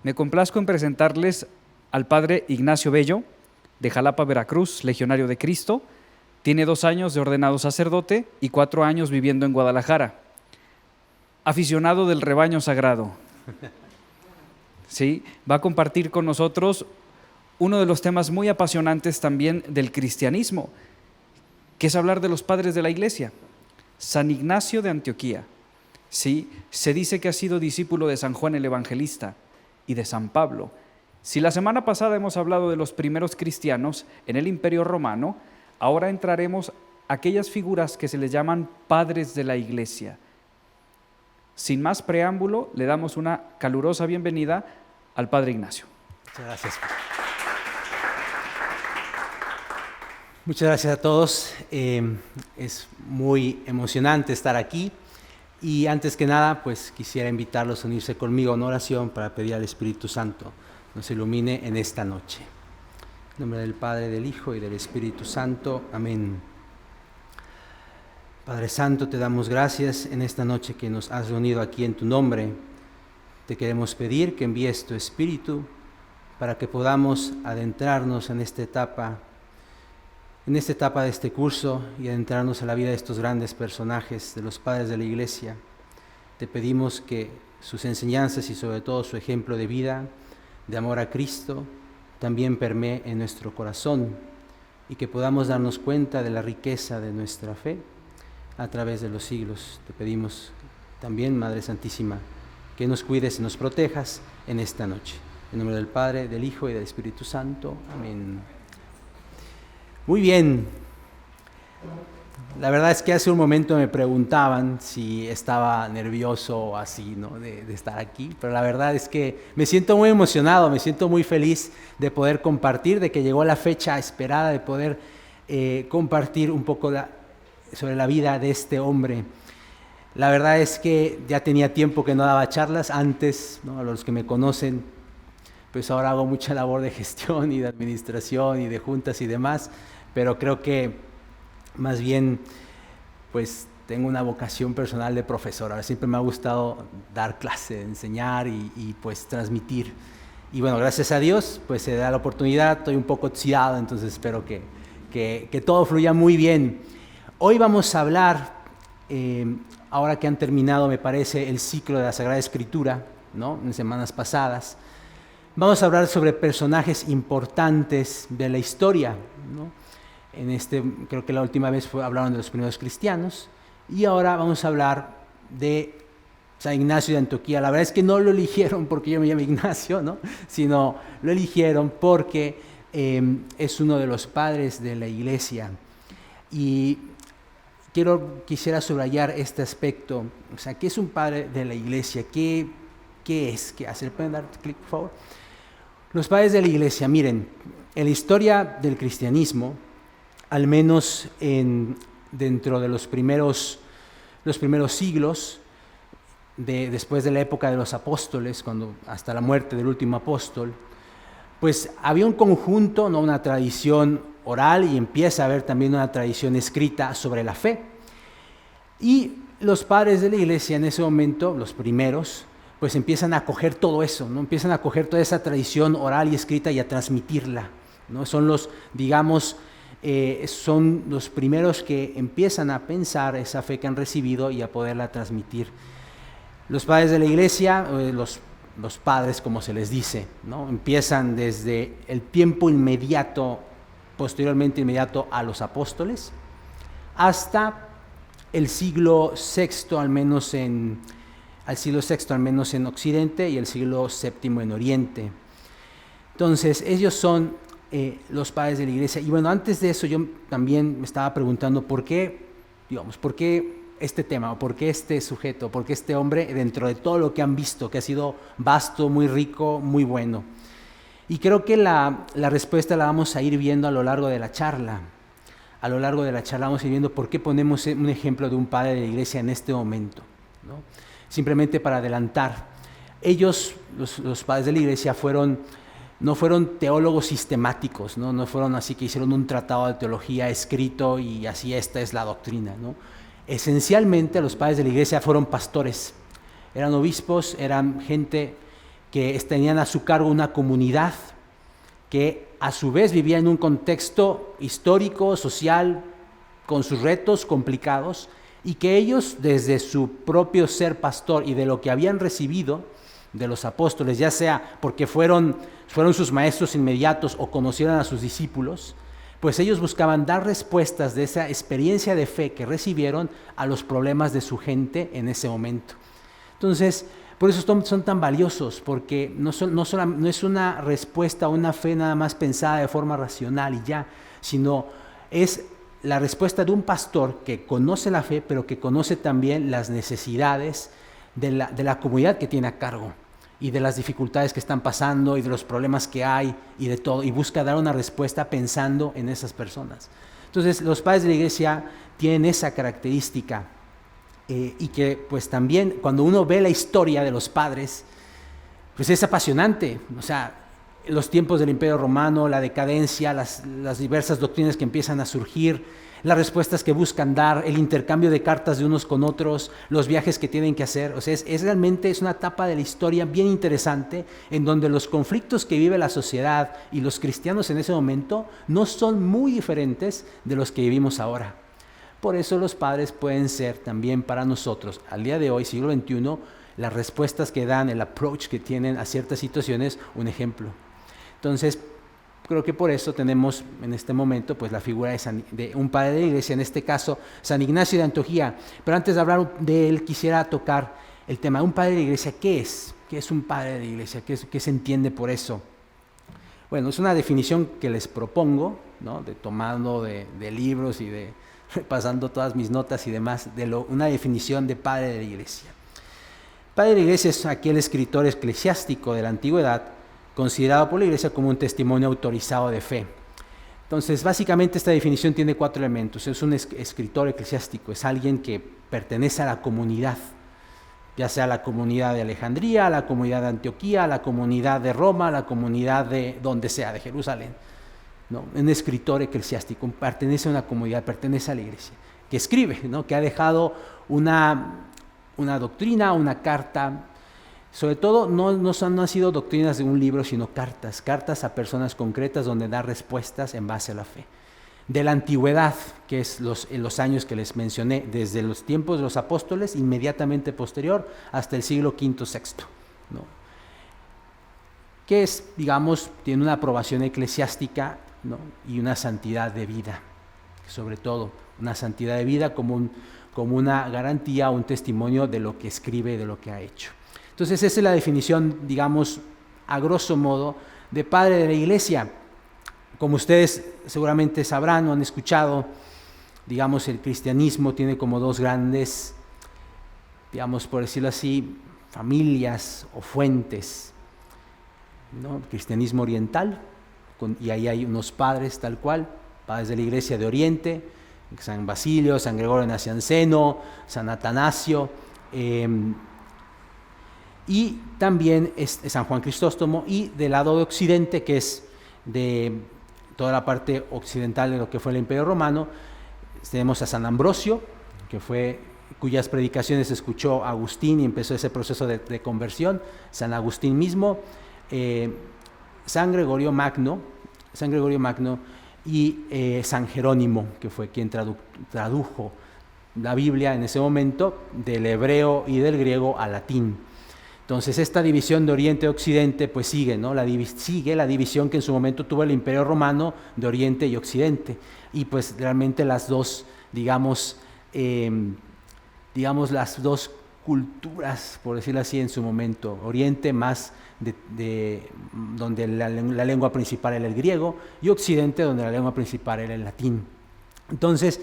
Me complazco en presentarles al padre Ignacio Bello, de Jalapa, Veracruz, legionario de Cristo. Tiene 2 años de ordenado sacerdote y 4 años viviendo en Guadalajara. Aficionado del rebaño sagrado. ¿Sí? Va a compartir con nosotros uno de los temas muy apasionantes también del cristianismo, que es hablar de los padres de la iglesia. San Ignacio de Antioquía. ¿Sí? Se dice que ha sido discípulo de San Juan el Evangelista y de San Pablo. Si la semana pasada hemos hablado de los primeros cristianos en el Imperio Romano, ahora entraremos a aquellas figuras que se les llaman padres de la iglesia. Sin más preámbulo, le damos una calurosa bienvenida al padre Ignacio. Muchas gracias. Muchas gracias a todos. Es muy emocionante estar aquí. Y antes que nada, pues quisiera invitarlos a unirse conmigo a una oración para pedir al Espíritu Santo nos ilumine en esta noche. En nombre del Padre, del Hijo y del Espíritu Santo. Amén. Padre Santo, te damos gracias en esta noche que nos has reunido aquí en tu nombre. Te queremos pedir que envíes tu Espíritu para que podamos adentrarnos en esta etapa de este curso y adentrarnos a la vida de estos grandes personajes, de los padres de la Iglesia. Te pedimos que sus enseñanzas y sobre todo su ejemplo de vida, de amor a Cristo, también permee en nuestro corazón y que podamos darnos cuenta de la riqueza de nuestra fe a través de los siglos. Te pedimos también, Madre Santísima, que nos cuides y nos protejas en esta noche. En nombre del Padre, del Hijo y del Espíritu Santo. Amén. Muy bien. La verdad es que hace un momento me preguntaban si estaba nervioso o así, ¿no? de estar aquí, pero la verdad es que me siento muy emocionado, me siento muy feliz de poder compartir, de que llegó la fecha esperada de poder compartir un poco sobre la vida de este hombre. La verdad es que ya tenía tiempo que no daba charlas antes, ¿no? A los que me conocen, pues ahora hago mucha labor de gestión y de administración y de juntas y demás, pero creo que más bien pues tengo una vocación personal de profesor. Ahora siempre me ha gustado dar clase, enseñar y pues transmitir. Y bueno, gracias a Dios pues se da la oportunidad, estoy un poco oxidado, entonces espero que todo fluya muy bien. Hoy vamos a hablar, ahora que han terminado me parece el ciclo de la Sagrada Escritura, ¿no? En semanas pasadas, vamos a hablar sobre personajes importantes de la historia, ¿no? Creo que la última vez hablaron de los primeros cristianos y ahora vamos a hablar de San Ignacio de Antioquía. La verdad es que no lo eligieron porque yo me llamo Ignacio, ¿no? Sino lo eligieron porque es uno de los padres de la iglesia. Y quisiera subrayar este aspecto, o sea, ¿qué es un padre de la iglesia? ¿Qué es? ¿Qué hacer? ¿Pueden dar clic, por favor? Los padres de la iglesia, miren, en la historia del cristianismo, al menos dentro de los primeros siglos, después de la época de los apóstoles, hasta la muerte del último apóstol, pues había un conjunto, ¿no? Una tradición oral y empieza a haber también una tradición escrita sobre la fe. Y los padres de la iglesia en ese momento, los primeros, pues empiezan a coger todo eso, ¿no? Empiezan a coger toda esa tradición oral y escrita y a transmitirla, ¿no? Son los primeros que empiezan a pensar esa fe que han recibido y a poderla transmitir. Los padres de la iglesia, los padres como se les dice, ¿no? Empiezan desde el tiempo posteriormente inmediato a los apóstoles, hasta el siglo VI, al menos en Occidente, y el siglo VII en Oriente. Entonces, ellos son los padres de la iglesia. Y bueno, antes de eso yo también me estaba preguntando por qué este tema, por qué este sujeto, por qué este hombre dentro de todo lo que han visto, que ha sido vasto, muy rico, muy bueno. Y creo que la respuesta la vamos a ir viendo a lo largo de la charla. A lo largo de la charla vamos a ir viendo por qué ponemos un ejemplo de un padre de la iglesia en este momento, ¿no? Simplemente para adelantar, ellos, los padres de la iglesia, no fueron teólogos sistemáticos, no fueron así que hicieron un tratado de teología escrito y así esta es la doctrina, ¿no? Esencialmente los padres de la iglesia fueron pastores, eran obispos, eran gente que tenían a su cargo una comunidad que a su vez vivía en un contexto histórico, social, con sus retos complicados, y que ellos, desde su propio ser pastor y de lo que habían recibido de los apóstoles, ya sea porque fueron sus maestros inmediatos o conocieron a sus discípulos, pues ellos buscaban dar respuestas de esa experiencia de fe que recibieron a los problemas de su gente en ese momento. Entonces, por eso son tan valiosos, porque no es una respuesta a una fe nada más pensada de forma racional y ya, sino es la respuesta de un pastor que conoce la fe, pero que conoce también las necesidades de la comunidad que tiene a cargo, y de las dificultades que están pasando, y de los problemas que hay, y de todo, y busca dar una respuesta pensando en esas personas. Entonces, los padres de la iglesia tienen esa característica, y que pues también cuando uno ve la historia de los padres, pues es apasionante. O sea, los tiempos del Imperio Romano, la decadencia, las diversas doctrinas que empiezan a surgir, las respuestas que buscan dar, el intercambio de cartas de unos con otros, los viajes que tienen que hacer. O sea, realmente es una etapa de la historia bien interesante, en donde los conflictos que vive la sociedad y los cristianos en ese momento no son muy diferentes de los que vivimos ahora. Por eso los padres pueden ser también para nosotros, al día de hoy, siglo XXI, las respuestas que dan, el approach que tienen a ciertas situaciones, un ejemplo. Entonces, creo que por eso tenemos en este momento pues la figura de un padre de la iglesia, en este caso San Ignacio de Antioquía. Pero antes de hablar de él, quisiera tocar el tema de un padre de la iglesia. ¿Qué es? ¿Qué es un padre de la iglesia? ¿Qué se entiende por eso? Bueno, es una definición que les propongo, ¿no? Tomando de libros y repasando todas mis notas y demás, una definición de padre de la iglesia. Padre de la iglesia es aquel escritor eclesiástico de la antigüedad, considerado por la iglesia como un testimonio autorizado de fe. Entonces, básicamente esta definición tiene 4 elementos. Es un escritor eclesiástico, es alguien que pertenece a la comunidad, ya sea la comunidad de Alejandría, la comunidad de Antioquía, la comunidad de Roma, la comunidad de donde sea, de Jerusalén. ¿No? Un escritor eclesiástico, pertenece a una comunidad, pertenece a la iglesia, que escribe, ¿no? Que ha dejado una doctrina, una carta. Sobre todo no han sido doctrinas de un libro, sino cartas a personas concretas donde da respuestas en base a la fe. De la antigüedad, que es los años que les mencioné, desde los tiempos de los apóstoles, inmediatamente posterior, hasta el siglo V, VI, ¿no? Que es, digamos, tiene una aprobación eclesiástica, ¿no? Y una santidad de vida, sobre todo, una santidad de vida como una garantía, un testimonio de lo que escribe, de lo que ha hecho. Entonces esa es la definición, digamos, a grosso modo, de padre de la iglesia. Como ustedes seguramente sabrán o han escuchado, digamos, el cristianismo tiene como 2 grandes, digamos, por decirlo así, familias o fuentes, ¿no? El cristianismo oriental, y ahí hay unos padres tal cual, padres de la iglesia de Oriente, San Basilio, San Gregorio de Nacianceno, San Atanasio, y también es San Juan Crisóstomo, y del lado de Occidente, que es de toda la parte occidental de lo que fue el Imperio Romano, tenemos a San Ambrosio, cuyas predicaciones escuchó Agustín y empezó ese proceso de conversión, San Agustín mismo, San Gregorio Magno y San Jerónimo, que fue quien tradujo la Biblia en ese momento del hebreo y del griego al latín. Entonces esta división de Oriente y Occidente pues sigue, ¿no? Sigue la división que en su momento tuvo el Imperio Romano de Oriente y Occidente, y pues realmente las dos, digamos las dos culturas, por decirlo así, en su momento. Oriente más donde la lengua principal era el griego, y Occidente donde la lengua principal era el latín. Entonces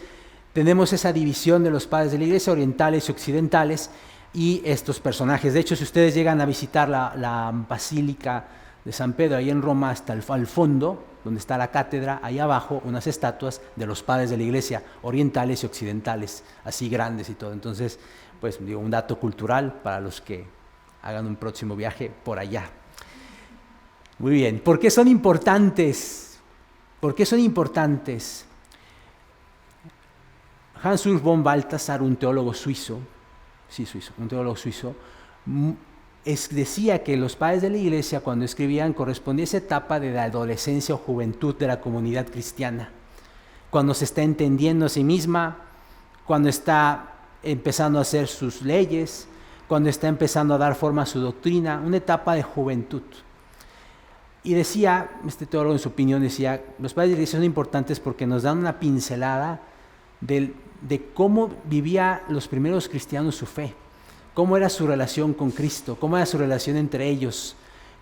tenemos esa división de los padres de la iglesia, orientales y occidentales, y estos personajes. De hecho, si ustedes llegan a visitar la Basílica de San Pedro, ahí en Roma, hasta al fondo, donde está la cátedra, ahí abajo, unas estatuas de los padres de la iglesia, orientales y occidentales, así grandes y todo. Entonces, pues digo, un dato cultural para los que hagan un próximo viaje por allá. Muy bien, ¿por qué son importantes? ¿Por qué son importantes? Hans Urs von Balthasar, un teólogo suizo, un teólogo suizo, decía que los padres de la iglesia, cuando escribían, correspondía a esa etapa de la adolescencia o juventud de la comunidad cristiana, cuando se está entendiendo a sí misma, cuando está empezando a hacer sus leyes, cuando está empezando a dar forma a su doctrina, una etapa de juventud. Y decía, este teólogo en su opinión decía, los padres de la iglesia son importantes porque nos dan una pincelada de cómo vivían los primeros cristianos su fe, cómo era su relación con Cristo, cómo era su relación entre ellos,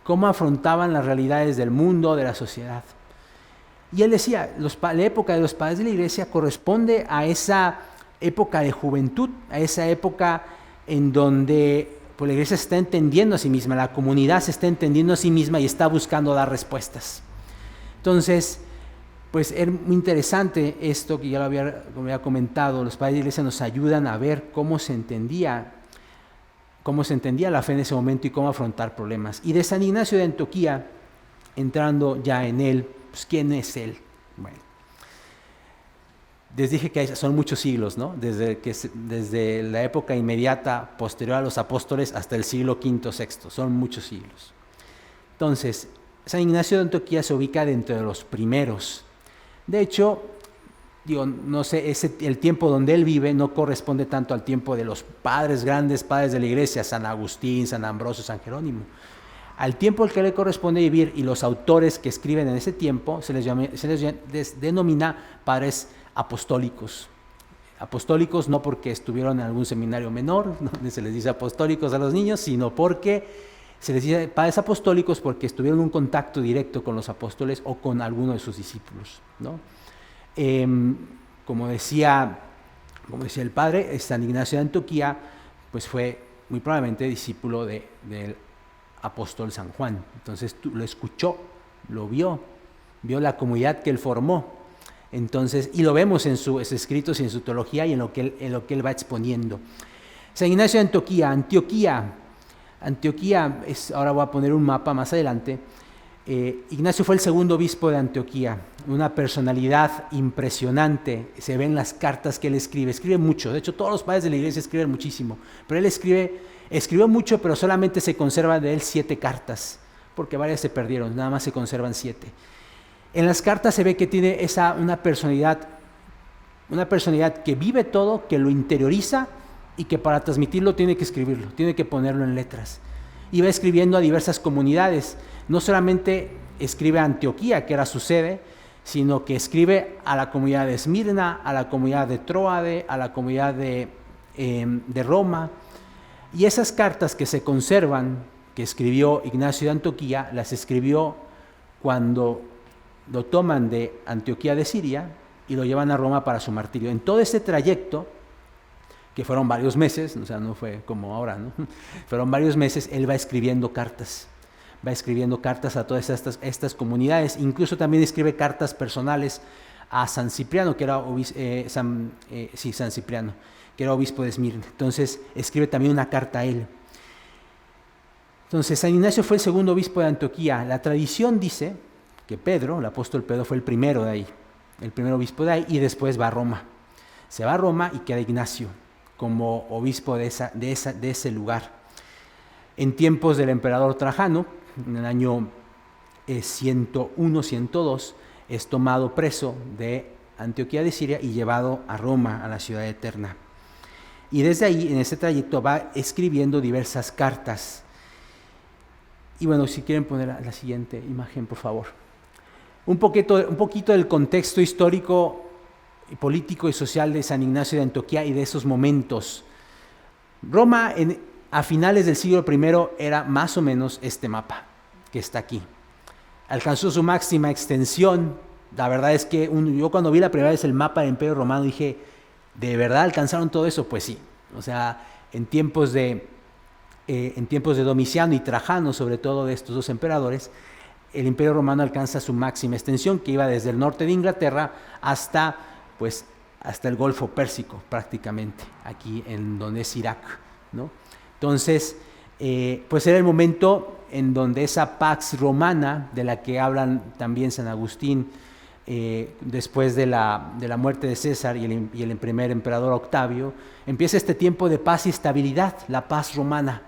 cómo afrontaban las realidades del mundo, de la sociedad. Y él decía, la época de los padres de la iglesia corresponde a esa época de juventud, a esa época en donde pues, la iglesia se está entendiendo a sí misma, la comunidad se está entendiendo a sí misma y está buscando dar respuestas. Entonces, pues es muy interesante esto que ya como había comentado, los padres de la iglesia nos ayudan a ver cómo se entendía la fe en ese momento y cómo afrontar problemas. Y de San Ignacio de Antioquía, entrando ya en él, pues ¿quién es él? Bueno, les dije que son muchos siglos, ¿no? Desde la época inmediata posterior a los apóstoles hasta el siglo V, VI, son muchos siglos. Entonces, San Ignacio de Antioquía se ubica dentro de los primeros. De hecho, no sé, el tiempo donde él vive no corresponde tanto al tiempo de los grandes padres de la iglesia, San Agustín, San Ambrosio, San Jerónimo. Al tiempo al que le corresponde vivir y los autores que escriben en ese tiempo se les denomina padres apostólicos. Apostólicos no porque estuvieron en algún seminario menor, donde se les dice apostólicos a los niños, sino porque se les dice padres apostólicos porque estuvieron en un contacto directo con los apóstoles o con alguno de sus discípulos, ¿no? Como decía el padre, San Ignacio de Antioquía, pues fue muy probablemente discípulo del apóstol San Juan. Entonces lo escuchó, lo vio la comunidad que él formó. Entonces, y lo vemos en sus escritos y en su teología y en lo que él va exponiendo. San Ignacio de Antioquía ahora voy a poner un mapa más adelante. Ignacio fue el segundo obispo de Antioquía, una personalidad impresionante, se ven las cartas que él escribe mucho, de hecho todos los padres de la iglesia escriben muchísimo, pero él escribió mucho, pero solamente se conservan de él 7 cartas, porque varias se perdieron, nada más se conservan 7. En las cartas se ve que tiene una personalidad que vive todo, que lo interioriza y que para transmitirlo tiene que escribirlo, tiene que ponerlo en letras. Y va escribiendo a diversas comunidades, no solamente escribe a Antioquía, que era su sede, sino que escribe a la comunidad de Esmirna, a la comunidad de Tróade, a la comunidad de Roma. Y esas cartas que se conservan, que escribió Ignacio de Antioquía, las escribió cuando lo toman de Antioquía de Siria y lo llevan a Roma para su martirio. En todo ese trayecto, que fueron varios meses, o sea, no fue como ahora, ¿no? Fueron varios meses, él va escribiendo cartas a todas estas comunidades, incluso también escribe cartas personales a San Cipriano, que era San Cipriano, que era obispo de Esmirna. Entonces, escribe también una carta a él. Entonces, San Ignacio fue el segundo obispo de Antioquía. La tradición dice que Pedro, el apóstol Pedro, fue el primero de ahí, el primer obispo de ahí, y después va a Roma. Se va a Roma y queda Ignacio como obispo de ese lugar. En tiempos del emperador Trajano, en el año 101-102, es tomado preso de Antioquía de Siria y llevado a Roma, a la ciudad eterna. Y desde ahí, en ese trayecto, va escribiendo diversas cartas. Y bueno, si quieren poner la siguiente imagen, por favor. Un poquito del contexto histórico, político y social de San Ignacio de Antioquía y de esos momentos. Roma, a finales del siglo I, era más o menos este mapa que está aquí. Alcanzó su máxima extensión. La verdad es que yo cuando vi la primera vez el mapa del Imperio Romano dije, ¿de verdad alcanzaron todo eso? Pues sí. O sea, en tiempos de Domiciano y Trajano, sobre todo de estos dos emperadores, el Imperio Romano alcanza su máxima extensión, que iba desde el norte de Inglaterra hasta el Golfo Pérsico, prácticamente, aquí en donde es Irak, ¿no? Entonces, pues era el momento en donde esa Pax Romana, de la que hablan también San Agustín, después de la muerte de César y el primer emperador Octavio, empieza este tiempo de paz y estabilidad, la paz romana.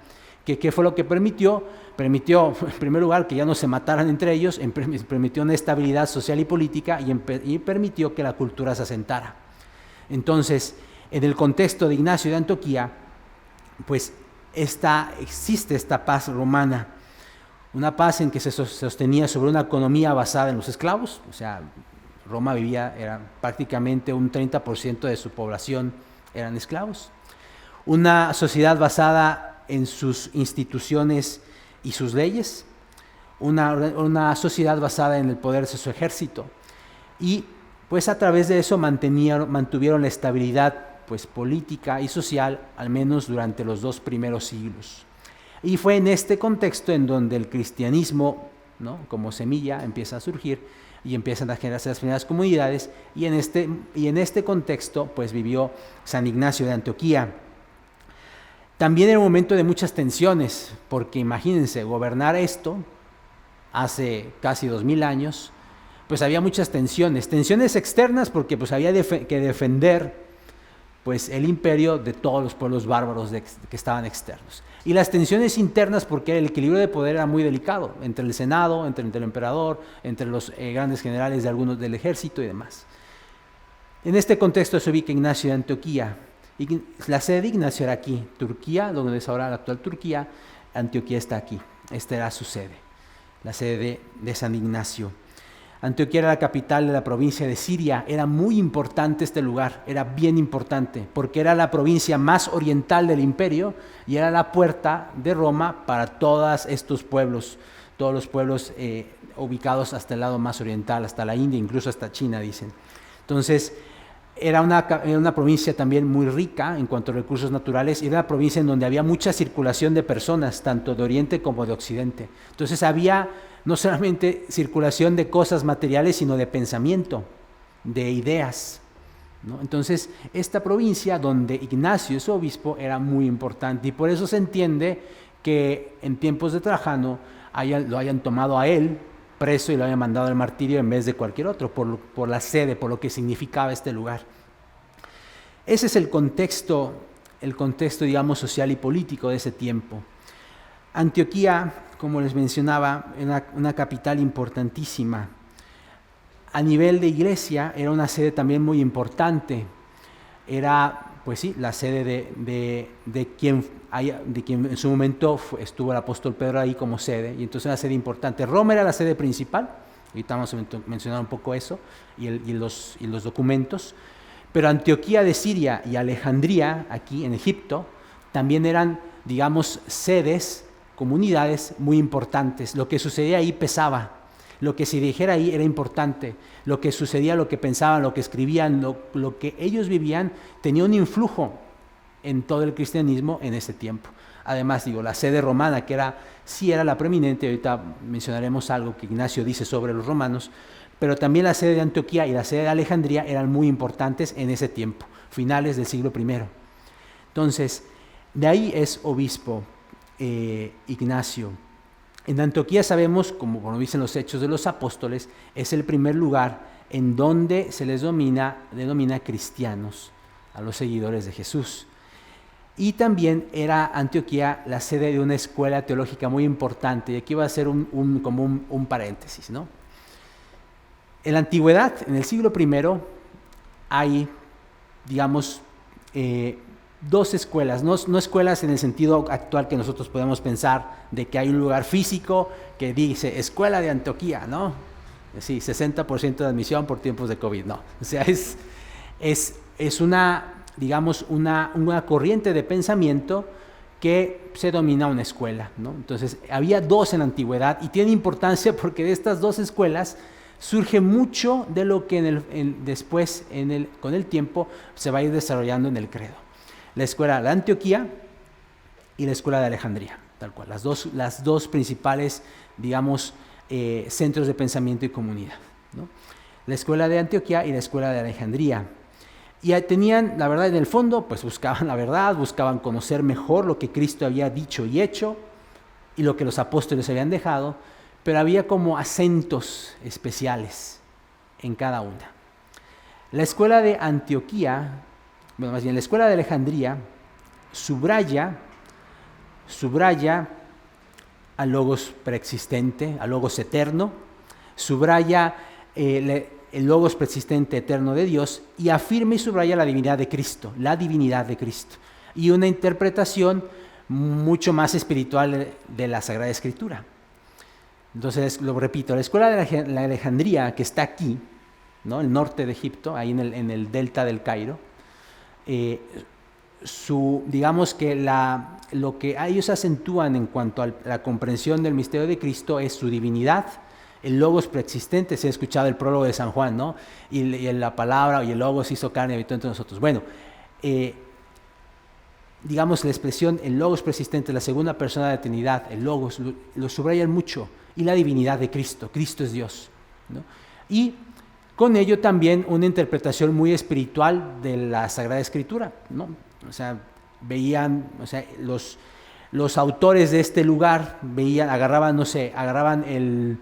¿Qué fue lo que permitió? Permitió, en primer lugar, que ya no se mataran entre ellos, permitió una estabilidad social y política y permitió que la cultura se asentara. Entonces, en el contexto de Ignacio de Antioquía, pues existe esta paz romana, una paz en que se sostenía sobre una economía basada en los esclavos, o sea, Roma era prácticamente un 30% de su población eran esclavos, una sociedad basada en sus instituciones y sus leyes, una sociedad basada en el poder de su ejército, y pues a través de eso mantuvieron la estabilidad pues política y social, al menos durante los 2 primeros siglos. Y fue en este contexto en donde el cristianismo, ¿no?, como semilla empieza a surgir y empiezan a generarse las primeras comunidades, y en este contexto pues vivió San Ignacio de Antioquía. También era un momento de muchas tensiones, porque imagínense, gobernar esto hace casi 2000 años, pues había muchas tensiones externas, porque pues había que defender pues el imperio de todos los pueblos bárbaros que estaban externos. Y las tensiones internas, porque el equilibrio de poder era muy delicado, entre el Senado, entre el emperador, entre los grandes generales de algunos del ejército y demás. En este contexto se ubica Ignacio de Antioquía. La sede de Ignacio era aquí, Turquía, donde es ahora la actual Turquía. Antioquía está aquí, esta era su sede, la sede de San Ignacio. Antioquía era la capital de la provincia de Siria. Era muy importante este lugar, era bien importante, porque era la provincia más oriental del imperio y era la puerta de Roma para todos estos pueblos, todos los pueblos ubicados hasta el lado más oriental, hasta la India, incluso hasta China, dicen. Entonces, era una provincia también muy rica en cuanto a recursos naturales, y era una provincia en donde había mucha circulación de personas, tanto de Oriente como de Occidente. Entonces había no solamente circulación de cosas materiales, sino de pensamiento, de ideas, ¿no? Entonces, esta provincia donde Ignacio es obispo era muy importante, y por eso se entiende que en tiempos de Trajano lo hayan tomado a él preso y lo hayan mandado al martirio en vez de cualquier otro, por la sede, por lo que significaba este lugar. Ese es el contexto, digamos, social y político de ese tiempo. Antioquía, como les mencionaba, era una capital importantísima. A nivel de iglesia era una sede también muy importante. Era, pues sí, la sede de quien en su momento estuvo el apóstol Pedro ahí como sede, y entonces era una sede importante. Roma era la sede principal, ahorita vamos a mencionar un poco eso, y los documentos, pero Antioquía de Siria y Alejandría, aquí en Egipto, también eran, digamos, sedes, comunidades muy importantes. Lo que sucedía ahí pesaba, lo que se dijera ahí era importante, lo que sucedía, lo que pensaban, lo que escribían, lo que ellos vivían, tenía un influjo en todo el cristianismo en ese tiempo. Además, la sede romana, que sí era la preeminente, ahorita mencionaremos algo que Ignacio dice sobre los romanos, pero también la sede de Antioquía y la sede de Alejandría eran muy importantes en ese tiempo, finales del siglo I. Entonces, de ahí es obispo Ignacio. En Antioquía sabemos, como dicen los Hechos de los Apóstoles, es el primer lugar en donde se les denomina cristianos a los seguidores de Jesús. Y también era Antioquía la sede de una escuela teológica muy importante, y aquí va a ser como un paréntesis, ¿no? En la antigüedad, en el siglo I, hay, digamos, 2 escuelas, no escuelas en el sentido actual que nosotros podemos pensar, de que hay un lugar físico que dice Escuela de Antioquía, ¿no? Sí, 60% de admisión por tiempos de COVID, no. O sea, es una, digamos, una corriente de pensamiento que se domina una escuela, ¿no? Entonces, había 2 en la antigüedad, y tiene importancia porque de estas 2 escuelas surge mucho de lo que después, con el tiempo, se va a ir desarrollando en el credo. La escuela de Antioquía y la escuela de Alejandría, tal cual, las dos principales, digamos, centros de pensamiento y comunidad, ¿no? La escuela de Antioquía y la escuela de Alejandría. Y tenían, la verdad, en el fondo, pues buscaban la verdad, buscaban conocer mejor lo que Cristo había dicho y hecho, y lo que los apóstoles habían dejado, pero había como acentos especiales en cada una. La escuela de Antioquía, más bien la escuela de Alejandría, subraya subraya al logos preexistente, al logos eterno, subraya el logos preexistente eterno de Dios y afirma y subraya la divinidad de Cristo, y una interpretación mucho más espiritual de la Sagrada Escritura. Entonces, lo repito, la escuela de la Alejandría, que está aquí, ¿no?, el norte de Egipto, ahí en el delta del Cairo, digamos que lo que ellos acentúan en cuanto a la comprensión del misterio de Cristo es su divinidad, el logos preexistente. Se ha escuchado el prólogo de San Juan, ¿no? Y la palabra y el logos hizo carne y habitó entre nosotros. Bueno, digamos la expresión el logos preexistente, la segunda persona de la Trinidad, el logos, lo subrayan mucho, y la divinidad de Cristo. Cristo es Dios, ¿no? Y con ello también una interpretación muy espiritual de la Sagrada Escritura, ¿no? O sea, veían, o sea, los autores de este lugar agarraban el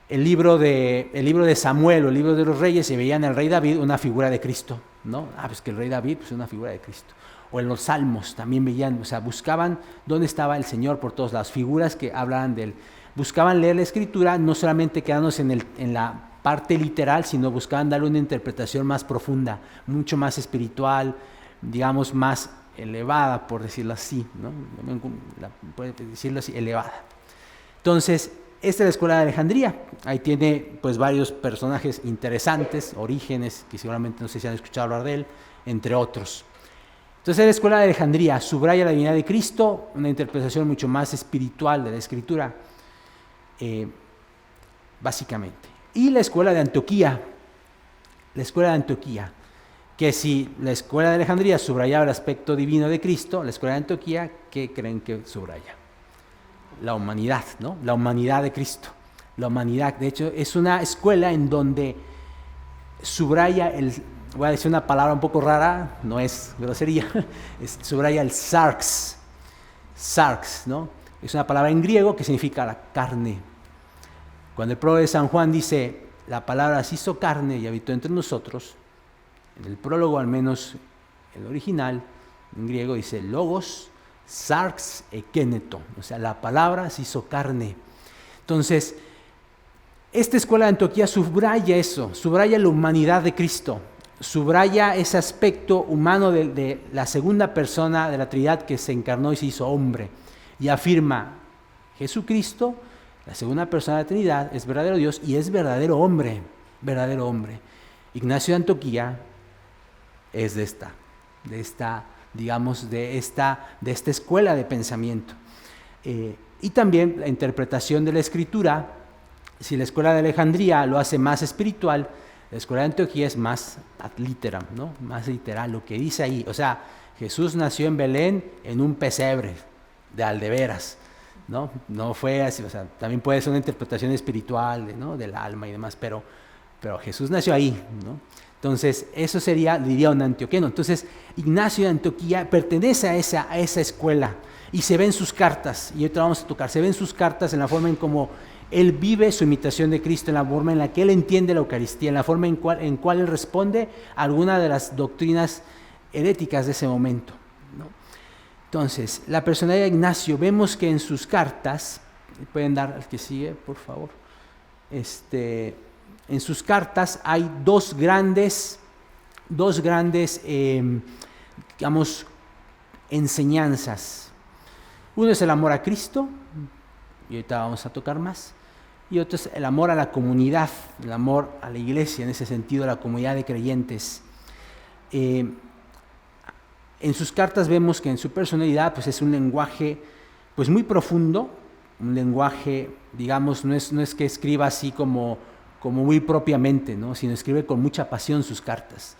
libro de Samuel o el libro de los reyes y veían al rey David una figura de Cristo, ¿no? Pues que el rey David es una figura de Cristo. O en los salmos también veían, o sea, buscaban dónde estaba el Señor por todos lados, figuras que hablaban de él. Buscaban leer la Escritura, no solamente quedándose en la parte literal, sino buscaban darle una interpretación más profunda, mucho más espiritual, digamos más elevada, por decirlo así, ¿no? Puede decirlo así, elevada. Entonces, esta es la escuela de Alejandría. Ahí tiene pues varios personajes interesantes, Orígenes, que seguramente no sé si han escuchado hablar de él, entre otros. Entonces, la escuela de Alejandría subraya la divinidad de Cristo, una interpretación mucho más espiritual de la Escritura, básicamente. Y la escuela de Antioquía, que si la escuela de Alejandría subrayaba el aspecto divino de Cristo, la escuela de Antioquía, ¿qué creen que subraya? La humanidad, ¿no? La humanidad de Cristo. La humanidad, de hecho, es una escuela en donde subraya voy a decir una palabra un poco rara, no es grosería, subraya el sarx, ¿no? Es una palabra en griego que significa la carne. Cuando el prólogo de San Juan dice, la palabra se hizo carne y habitó entre nosotros, en el prólogo, al menos el original, en griego dice logos, sarx ekeneto, o sea, la palabra se hizo carne. Entonces, esta escuela de Antioquía subraya eso, subraya la humanidad de Cristo, subraya ese aspecto humano de la segunda persona de la Trinidad que se encarnó y se hizo hombre, y afirma, Jesucristo, la segunda persona de la Trinidad, es verdadero Dios y es verdadero hombre. Ignacio de Antioquía es de esta escuela de pensamiento. Y también la interpretación de la Escritura, si la escuela de Alejandría lo hace más espiritual, la escuela de Antioquía es más ad literam, ¿no? Más literal, lo que dice ahí. O sea, Jesús nació en Belén en un pesebre de aldeveras, ¿no? No fue así, o sea, también puede ser una interpretación espiritual, ¿no?, del alma y demás, pero Jesús nació ahí, ¿no? Entonces, eso diría un antioqueno. Entonces, Ignacio de Antioquía pertenece a esa escuela y se ve en sus cartas, y ahorita vamos a tocar, se ve en sus cartas en la forma en cómo él vive su imitación de Cristo, en la forma en la que él entiende la Eucaristía, en la forma en cual él responde a alguna de las doctrinas heréticas de ese momento, ¿no? Entonces, la personalidad de Ignacio, vemos que en sus cartas, pueden dar al que sigue, por favor, en sus cartas hay dos grandes, digamos, enseñanzas. Uno es el amor a Cristo, y ahorita vamos a tocar más, y otro es el amor a la comunidad, el amor a la iglesia, en ese sentido, la comunidad de creyentes. En sus cartas vemos que en su personalidad pues es un lenguaje pues muy profundo, un lenguaje, digamos, no es que escriba así como muy propiamente, ¿no?, sino escribe con mucha pasión sus cartas.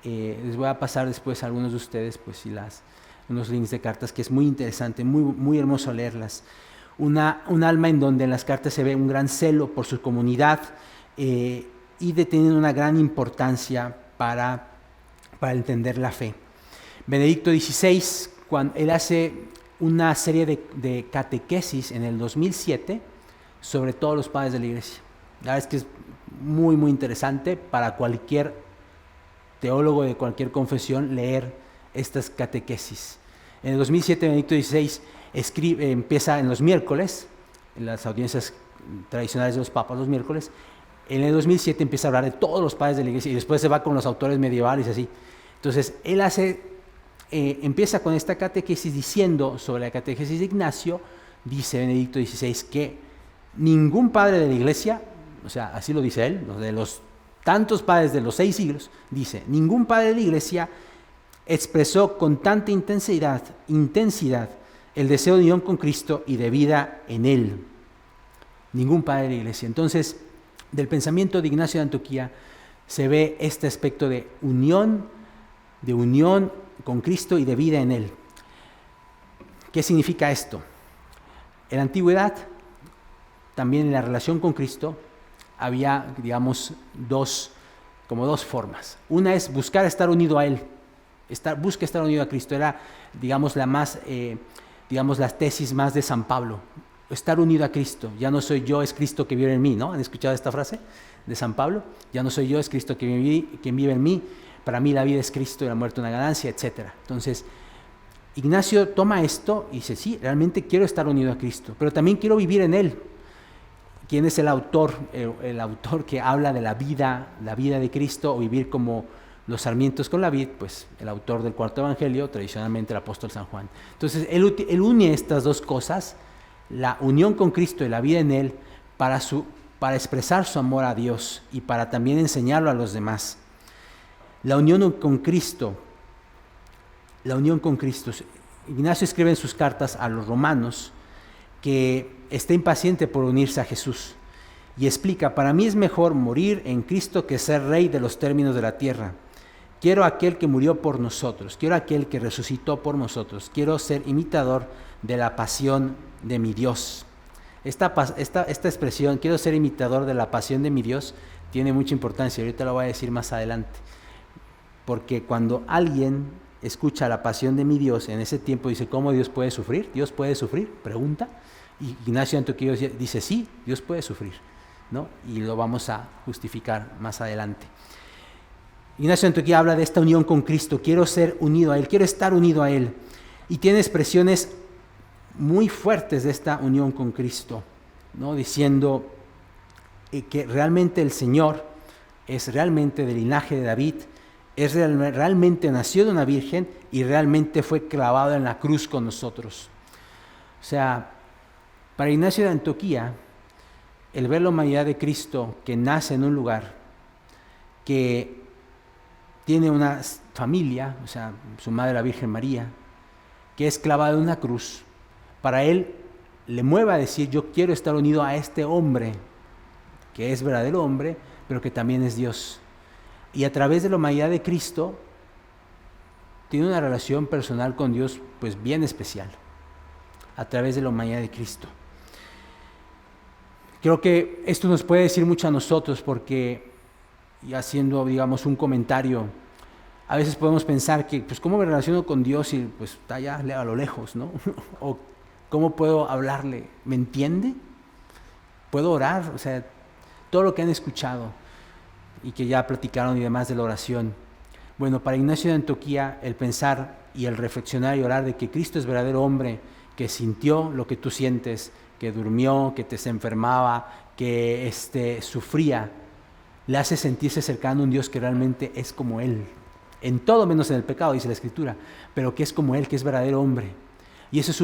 Les voy a pasar después a algunos de ustedes pues unos links de cartas, que es muy interesante, muy, muy hermoso leerlas. Un alma en donde en las cartas se ve un gran celo por su comunidad y tienen una gran importancia para entender la fe. Benedicto XVI, cuando él hace una serie de catequesis en el 2007 sobre todos los padres de la iglesia. La verdad es que es muy, muy interesante para cualquier teólogo de cualquier confesión leer estas catequesis. En el 2007 Benedicto XVI empieza en los miércoles, en las audiencias tradicionales de los papas los miércoles. En el 2007 empieza a hablar de todos los padres de la iglesia y después se va con los autores medievales y así. Entonces, él empieza con esta catequesis diciendo sobre la catequesis de Ignacio, dice Benedicto XVI, que ningún padre de la iglesia, o sea, así lo dice él, de los tantos padres de los 6 siglos, dice, ningún padre de la iglesia expresó con tanta intensidad el deseo de unión con Cristo y de vida en él. Ningún padre de la iglesia. Entonces, del pensamiento de Ignacio de Antioquía se ve este aspecto de unión con Cristo y de vida en él. ¿Qué significa esto? En la antigüedad, también en la relación con Cristo, había, digamos, dos formas. Una es buscar estar unido a Él, busca estar unido a Cristo. Era, digamos, las tesis más de San Pablo. Estar unido a Cristo. Ya no soy yo, es Cristo que vive en mí, ¿no? ¿Han escuchado esta frase de San Pablo? Ya no soy yo, es Cristo quien vive en mí. Para mí la vida es Cristo y la muerte una ganancia, etc. Entonces, Ignacio toma esto y dice, sí, realmente quiero estar unido a Cristo, pero también quiero vivir en Él. ¿Quién es el autor? El autor que habla de la vida de Cristo, o vivir como los sarmientos con la vid, pues el autor del cuarto evangelio, tradicionalmente el apóstol San Juan. Entonces, él une estas dos cosas, la unión con Cristo y la vida en Él, para expresar su amor a Dios y para también enseñarlo a los demás. La unión con Cristo. Ignacio escribe en sus cartas a los romanos que está impaciente por unirse a Jesús y explica, para mí es mejor morir en Cristo que ser rey de los términos de la tierra. Quiero aquel que murió por nosotros, quiero aquel que resucitó por nosotros, quiero ser imitador de la pasión de mi Dios. Esta expresión, quiero ser imitador de la pasión de mi Dios, tiene mucha importancia, ahorita lo voy a decir más adelante, porque cuando alguien escucha la pasión de mi Dios, en ese tiempo dice, ¿cómo Dios puede sufrir? ¿Dios puede sufrir? Pregunta. Y Ignacio de Antioquía dice, sí, Dios puede sufrir, ¿no? Y lo vamos a justificar más adelante. Ignacio de Antioquía habla de esta unión con Cristo, quiero ser unido a Él, quiero estar unido a Él. Y tiene expresiones muy fuertes de esta unión con Cristo, ¿no? Diciendo que realmente el Señor es realmente del linaje de David, realmente nació de una virgen y realmente fue clavado en la cruz con nosotros. O sea, para Ignacio de Antioquía, el ver la humanidad de Cristo que nace en un lugar, que tiene una familia, o sea, su madre la Virgen María, que es clavada en una cruz, para él le mueve a decir, yo quiero estar unido a este hombre, que es verdadero hombre, pero que también es Dios. Y a través de la humanidad de Cristo, tiene una relación personal con Dios, pues bien especial, a través de la humanidad de Cristo. Creo que esto nos puede decir mucho a nosotros, porque, y haciendo, digamos, un comentario, a veces podemos pensar que, pues, ¿cómo me relaciono con Dios y pues está allá a lo lejos, ¿no? O ¿cómo puedo hablarle? ¿Me entiende? ¿Puedo orar? O sea, todo lo que han escuchado y que ya platicaron y demás de la oración. Bueno, para Ignacio de Antioquía, el pensar y el reflexionar y orar de que Cristo es verdadero hombre, que sintió lo que tú sientes, que durmió, que te se enfermaba, que sufría, le hace sentirse cercano a un Dios que realmente es como Él, en todo menos en el pecado, dice la Escritura, pero que es como Él, que es verdadero hombre. Y eso es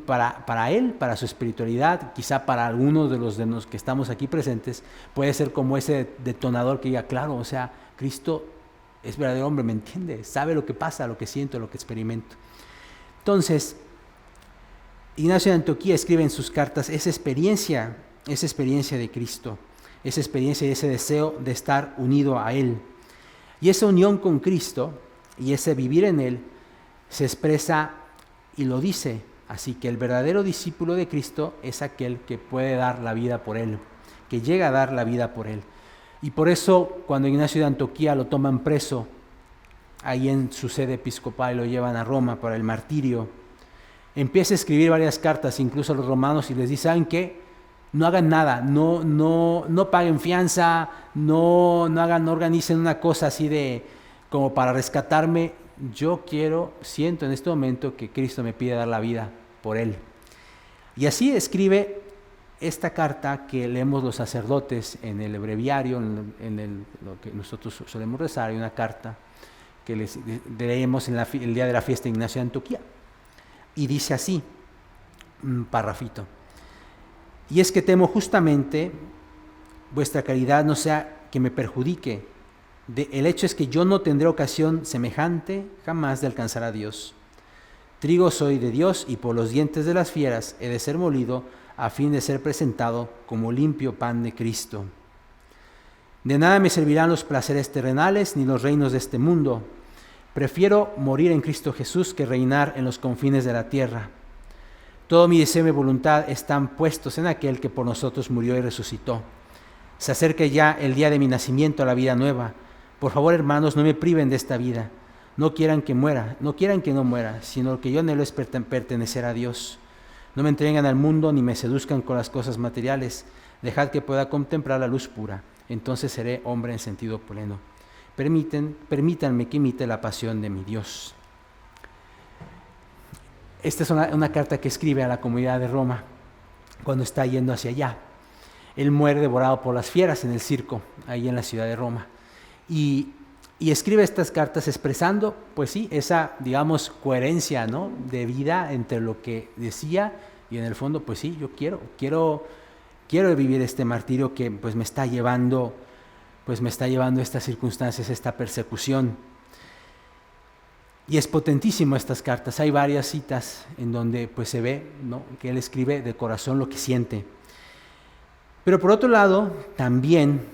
para Él, para su espiritualidad, quizá para algunos de los que estamos aquí presentes, puede ser como ese detonador que diga, claro, o sea, Cristo es verdadero hombre, me entiende, sabe lo que pasa, lo que siento, lo que experimento. Entonces, Ignacio de Antioquía escribe en sus cartas esa experiencia de Cristo, esa experiencia y ese deseo de estar unido a Él. Y esa unión con Cristo y ese vivir en Él se expresa y lo dice, así que el verdadero discípulo de Cristo es aquel que puede dar la vida por Él, que llega a dar la vida por Él. Y por eso cuando Ignacio de Antioquía lo toman preso, ahí en su sede episcopal y lo llevan a Roma para el martirio, empieza a escribir varias cartas, incluso a los romanos, y les dice, ¿saben qué? No hagan nada, no paguen fianza, no organicen una cosa así de como para rescatarme. Yo siento en este momento que Cristo me pide dar la vida por Él. Y así escribe esta carta que leemos los sacerdotes en el breviario, lo que nosotros solemos rezar. Hay una carta que leemos en el día de la fiesta de Ignacio de Antioquía. Y dice así, un parrafito: y es que temo justamente vuestra caridad no sea que me perjudique. El hecho es que yo no tendré ocasión semejante jamás de alcanzar a Dios. Trigo soy de Dios y por los dientes de las fieras he de ser molido a fin de ser presentado como limpio pan de Cristo. De nada me servirán los placeres terrenales ni los reinos de este mundo. Prefiero morir en Cristo Jesús que reinar en los confines de la tierra. Todo mi deseo y mi voluntad están puestos en aquel que por nosotros murió y resucitó. Se acerca ya el día de mi nacimiento a la vida nueva. Por favor, hermanos, no me priven de esta vida. No quieran que no muera, sino que yo anhelo es pertenecer a Dios. No me entreguen al mundo ni me seduzcan con las cosas materiales. Dejad que pueda contemplar la luz pura. Entonces seré hombre en sentido pleno. Permítanme que imite la pasión de mi Dios. Esta es una carta que escribe a la comunidad de Roma cuando está yendo hacia allá. Él muere devorado por las fieras en el circo, ahí en la ciudad de Roma. Y escribe estas cartas expresando, pues sí, esa, digamos, coherencia, ¿no?, de vida entre lo que decía y en el fondo, pues sí, yo quiero vivir este martirio que pues me está llevando a estas circunstancias, esta persecución. Y es potentísimo estas cartas. Hay varias citas en donde pues se ve, ¿no?, que él escribe de corazón lo que siente. Pero por otro lado, también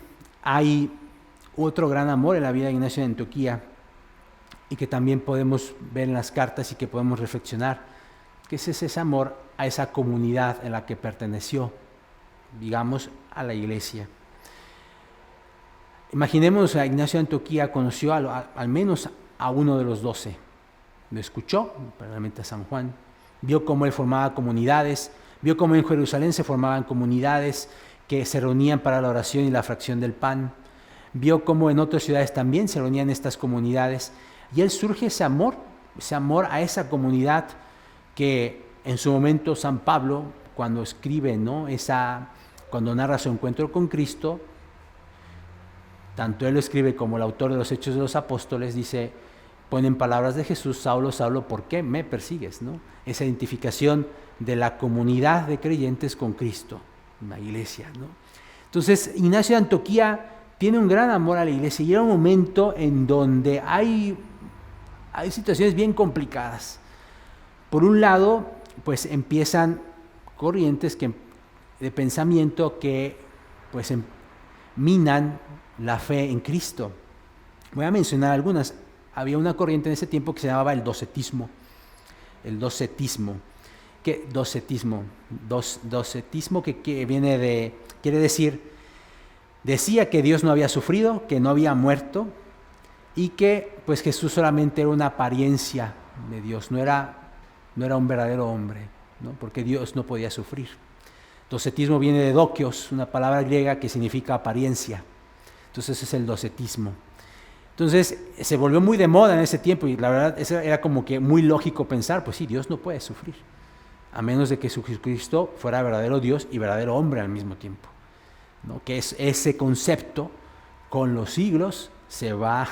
hay otro gran amor en la vida de Ignacio de Antioquía y que también podemos ver en las cartas y que podemos reflexionar, que es ese amor a esa comunidad en la que perteneció, digamos, a la iglesia. Imaginemos a Ignacio de Antioquía conoció al menos a uno de los 12, lo escuchó, probablemente a San Juan, vio cómo él formaba comunidades, vio cómo en Jerusalén se formaban comunidades que se reunían para la oración y la fracción del pan, vio cómo en otras ciudades también se reunían estas comunidades, y él surge ese amor a esa comunidad que en su momento San Pablo, cuando escribe, ¿no?, cuando narra su encuentro con Cristo, tanto él lo escribe como el autor de los Hechos de los Apóstoles, dice, ponen palabras de Jesús: Saulo, Saulo, ¿por qué me persigues?, ¿no? Esa identificación de la comunidad de creyentes con Cristo, la iglesia, ¿no? Entonces, Ignacio de Antioquía tiene un gran amor a la iglesia y era un momento en donde hay situaciones bien complicadas. Por un lado, pues empiezan corrientes de pensamiento que pues minan la fe en Cristo. Voy a mencionar algunas. Había una corriente en ese tiempo que se llamaba el docetismo. ¿Qué docetismo? Docetismo que viene de, quiere decir, decía que Dios no había sufrido, que no había muerto y que pues Jesús solamente era una apariencia de Dios, no era un verdadero hombre, ¿no?, porque Dios no podía sufrir. Docetismo viene de dokios, una palabra griega que significa apariencia. Entonces ese es el docetismo. Entonces se volvió muy de moda en ese tiempo y la verdad eso era como que muy lógico pensar, pues sí, Dios no puede sufrir, a menos de que Jesucristo fuera verdadero Dios y verdadero hombre al mismo tiempo, ¿no? Que es ese concepto con los siglos se va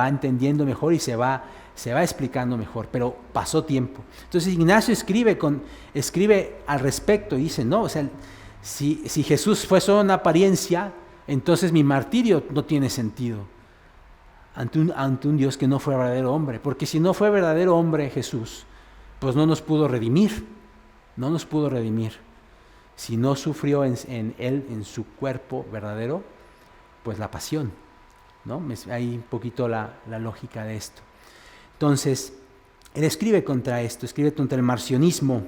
entendiendo mejor y se va explicando mejor, pero pasó tiempo. Entonces Ignacio escribe al respecto y dice, no, o sea, si Jesús fue solo una apariencia, entonces mi martirio no tiene sentido ante un Dios que no fue verdadero hombre, porque si no fue verdadero hombre Jesús, pues no nos pudo redimir. Si no sufrió en él, en su cuerpo verdadero, pues la pasión, ¿no? Hay un poquito la lógica de esto. Entonces, él escribe contra esto, escribe contra el marcionismo.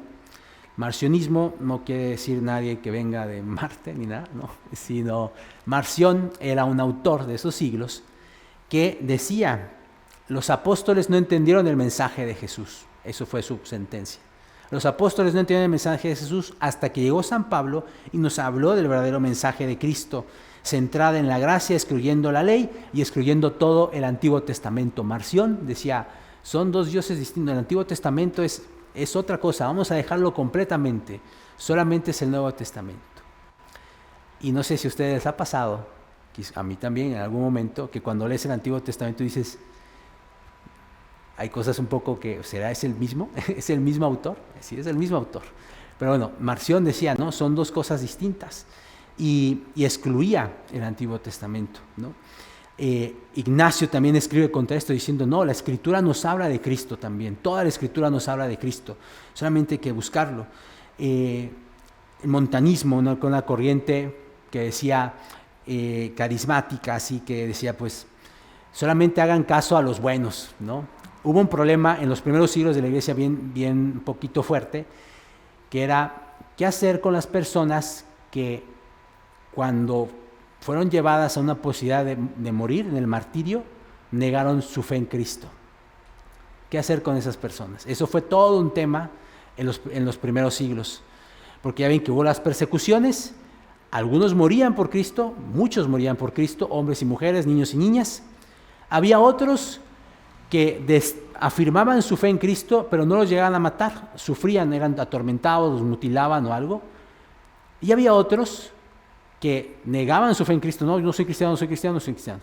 Marcionismo no quiere decir nadie que venga de Marte ni nada, no, sino Marción era un autor de esos siglos que decía, los apóstoles no entendieron el mensaje de Jesús. Eso fue su sentencia. Los apóstoles no entendieron el mensaje de Jesús hasta que llegó San Pablo y nos habló del verdadero mensaje de Cristo, centrada en la gracia, excluyendo la ley y excluyendo todo el Antiguo Testamento. Marción decía, son dos dioses distintos. El Antiguo Testamento es otra cosa, vamos a dejarlo completamente. solamente es el Nuevo Testamento. Y no sé si a ustedes les ha pasado, a mí también en algún momento, que cuando lees el Antiguo Testamento dices, hay cosas un poco que, ¿será es el mismo? ¿Es el mismo autor? Sí, es el mismo autor. Pero bueno, Marción decía, ¿no? Son dos cosas distintas. Y excluía el Antiguo Testamento, ¿no? Ignacio también escribe contra esto diciendo, no, la Escritura nos habla de Cristo también. Toda la Escritura nos habla de Cristo. Solamente hay que buscarlo. El montanismo, ¿no? Con una corriente que decía carismática, así que decía, pues, solamente hagan caso a los buenos, ¿no? Hubo un problema en los primeros siglos de la iglesia bien poquito fuerte, que era, ¿qué hacer con las personas que cuando fueron llevadas a una posibilidad de morir en el martirio, negaron su fe en Cristo? ¿Qué hacer con esas personas? Eso fue todo un tema en los primeros siglos, porque ya ven que hubo las persecuciones, algunos morían por Cristo, muchos morían por Cristo, hombres y mujeres, niños y niñas. Había otros que afirmaban su fe en Cristo, pero no los llegaban a matar, sufrían, eran atormentados, los mutilaban o algo. Y había otros que negaban su fe en Cristo, no, yo no soy cristiano, no soy cristiano, no soy cristiano.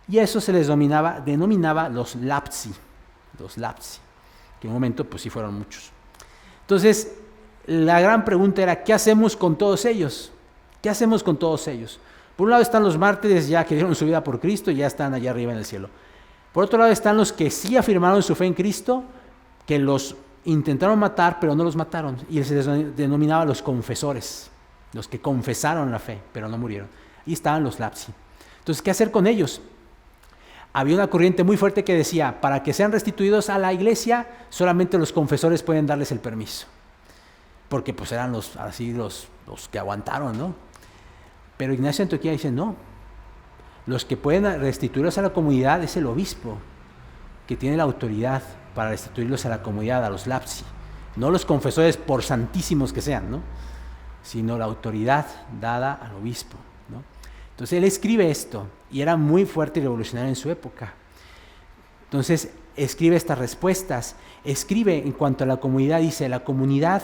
Y eso se les denominaba los lapsi, que en un momento pues sí fueron muchos. Entonces, la gran pregunta era, ¿qué hacemos con todos ellos? ¿Qué hacemos con todos ellos? Por un lado están los mártires ya que dieron su vida por Cristo y ya están allá arriba en el cielo. Por otro lado están los que sí afirmaron su fe en Cristo, que los intentaron matar, pero no los mataron. Y se les denominaba los confesores, los que confesaron la fe, pero no murieron. Y estaban los lapsi. Entonces, ¿qué hacer con ellos? Había una corriente muy fuerte que decía, para que sean restituidos a la iglesia, solamente los confesores pueden darles el permiso. Porque pues eran los que aguantaron, ¿no? Pero Ignacio de Antioquía dice, no. Los que pueden restituirlos a la comunidad es el obispo, que tiene la autoridad para restituirlos a la comunidad, a los lapsi. No los confesores, por santísimos que sean, ¿no? Sino la autoridad dada al obispo, ¿no? Entonces él escribe esto, y era muy fuerte y revolucionario en su época. Entonces escribe estas respuestas, escribe en cuanto a la comunidad, dice, la comunidad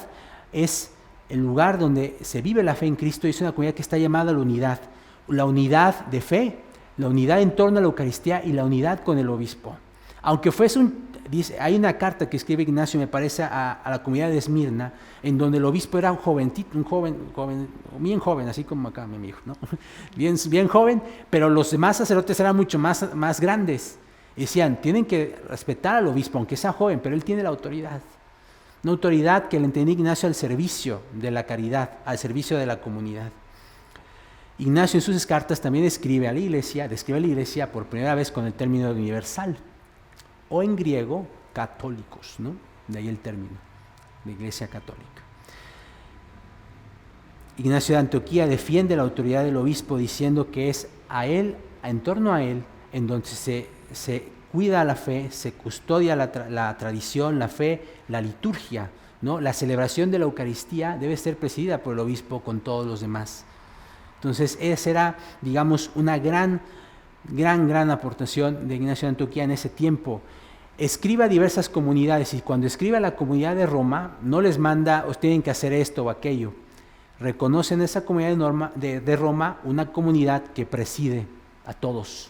es el lugar donde se vive la fe en Cristo, y es una comunidad que está llamada a la unidad de fe, la unidad en torno a la Eucaristía y la unidad con el obispo. Aunque fuese dice, hay una carta que escribe Ignacio, me parece, a la comunidad de Esmirna, en donde el obispo era un joven, bien joven, así como acá mi hijo, ¿no? Bien joven, pero los demás sacerdotes eran mucho más grandes. Y decían, tienen que respetar al obispo, aunque sea joven, pero él tiene la autoridad. Una autoridad que le entendía Ignacio al servicio de la caridad, al servicio de la comunidad. Ignacio en sus cartas también describe a la iglesia por primera vez con el término de universal, o en griego, católicos, ¿no? De ahí el término, de iglesia católica. Ignacio de Antioquía defiende la autoridad del obispo diciendo que es en torno a él, en donde se cuida la fe, se custodia la tradición, la fe, la liturgia, ¿no? La celebración de la Eucaristía debe ser presidida por el obispo con todos los demás. Entonces, esa era, digamos, una gran aportación de Ignacio de Antioquía en ese tiempo. Escribe a diversas comunidades, y cuando escribe a la comunidad de Roma, no les manda, os tienen que hacer esto o aquello. Reconoce en esa comunidad de Roma una comunidad que preside a todos.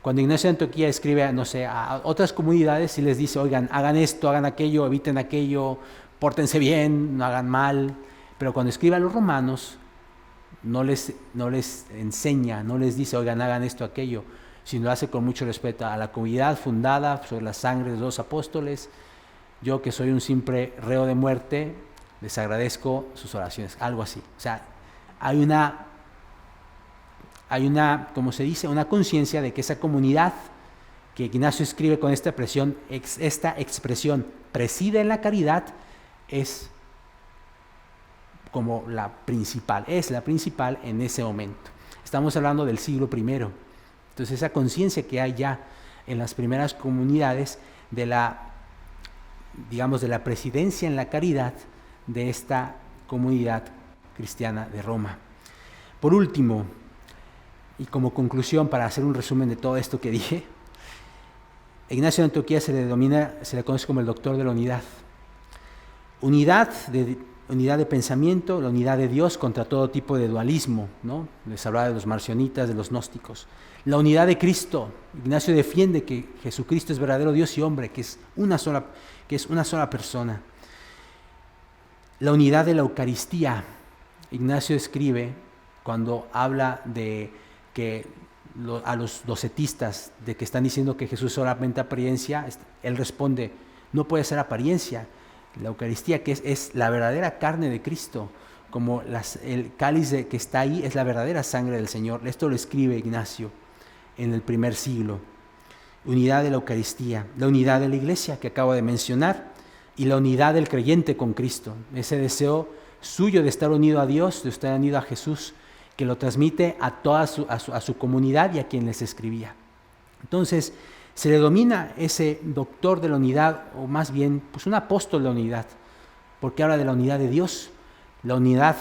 Cuando Ignacio de Antioquía escribe, no sé, a otras comunidades y les dice, oigan, hagan esto, hagan aquello, eviten aquello, pórtense bien, no hagan mal. Pero cuando escribe a los romanos, no les enseña, no les dice, oigan, hagan esto, aquello, sino lo hace con mucho respeto a la comunidad fundada sobre la sangre de los apóstoles. Yo, que soy un simple reo de muerte, les agradezco sus oraciones, algo así. O sea, hay una, como se dice, una conciencia de que esa comunidad que Ignacio escribe con esta expresión preside en la caridad, es como la principal en ese momento. Estamos hablando del siglo I. Entonces esa conciencia que hay ya en las primeras comunidades de la presidencia en la caridad de esta comunidad cristiana de Roma. Por último, y como conclusión, para hacer un resumen de todo esto que dije, Ignacio de Antioquía se le conoce como el doctor de la unidad. Unidad unidad de pensamiento, la unidad de Dios contra todo tipo de dualismo, ¿no? Les hablaba de los marcionitas, de los gnósticos. La unidad de Cristo. Ignacio defiende que Jesucristo es verdadero Dios y hombre, que es una sola persona. La unidad de la Eucaristía. Ignacio escribe cuando habla de que a los docetistas de que están diciendo que Jesús es solamente apariencia, él responde, no puede ser apariencia. La Eucaristía, que es la verdadera carne de Cristo, como el cáliz que está ahí, es la verdadera sangre del Señor. Esto lo escribe Ignacio en el primer siglo. Unidad de la Eucaristía, la unidad de la Iglesia que acabo de mencionar, y la unidad del creyente con Cristo, ese deseo suyo de estar unido a Dios, de estar unido a Jesús, que lo transmite a toda su comunidad y a quien les escribía. Entonces, se le domina ese doctor de la unidad, o más bien, pues un apóstol de la unidad, porque habla de la unidad de Dios, la unidad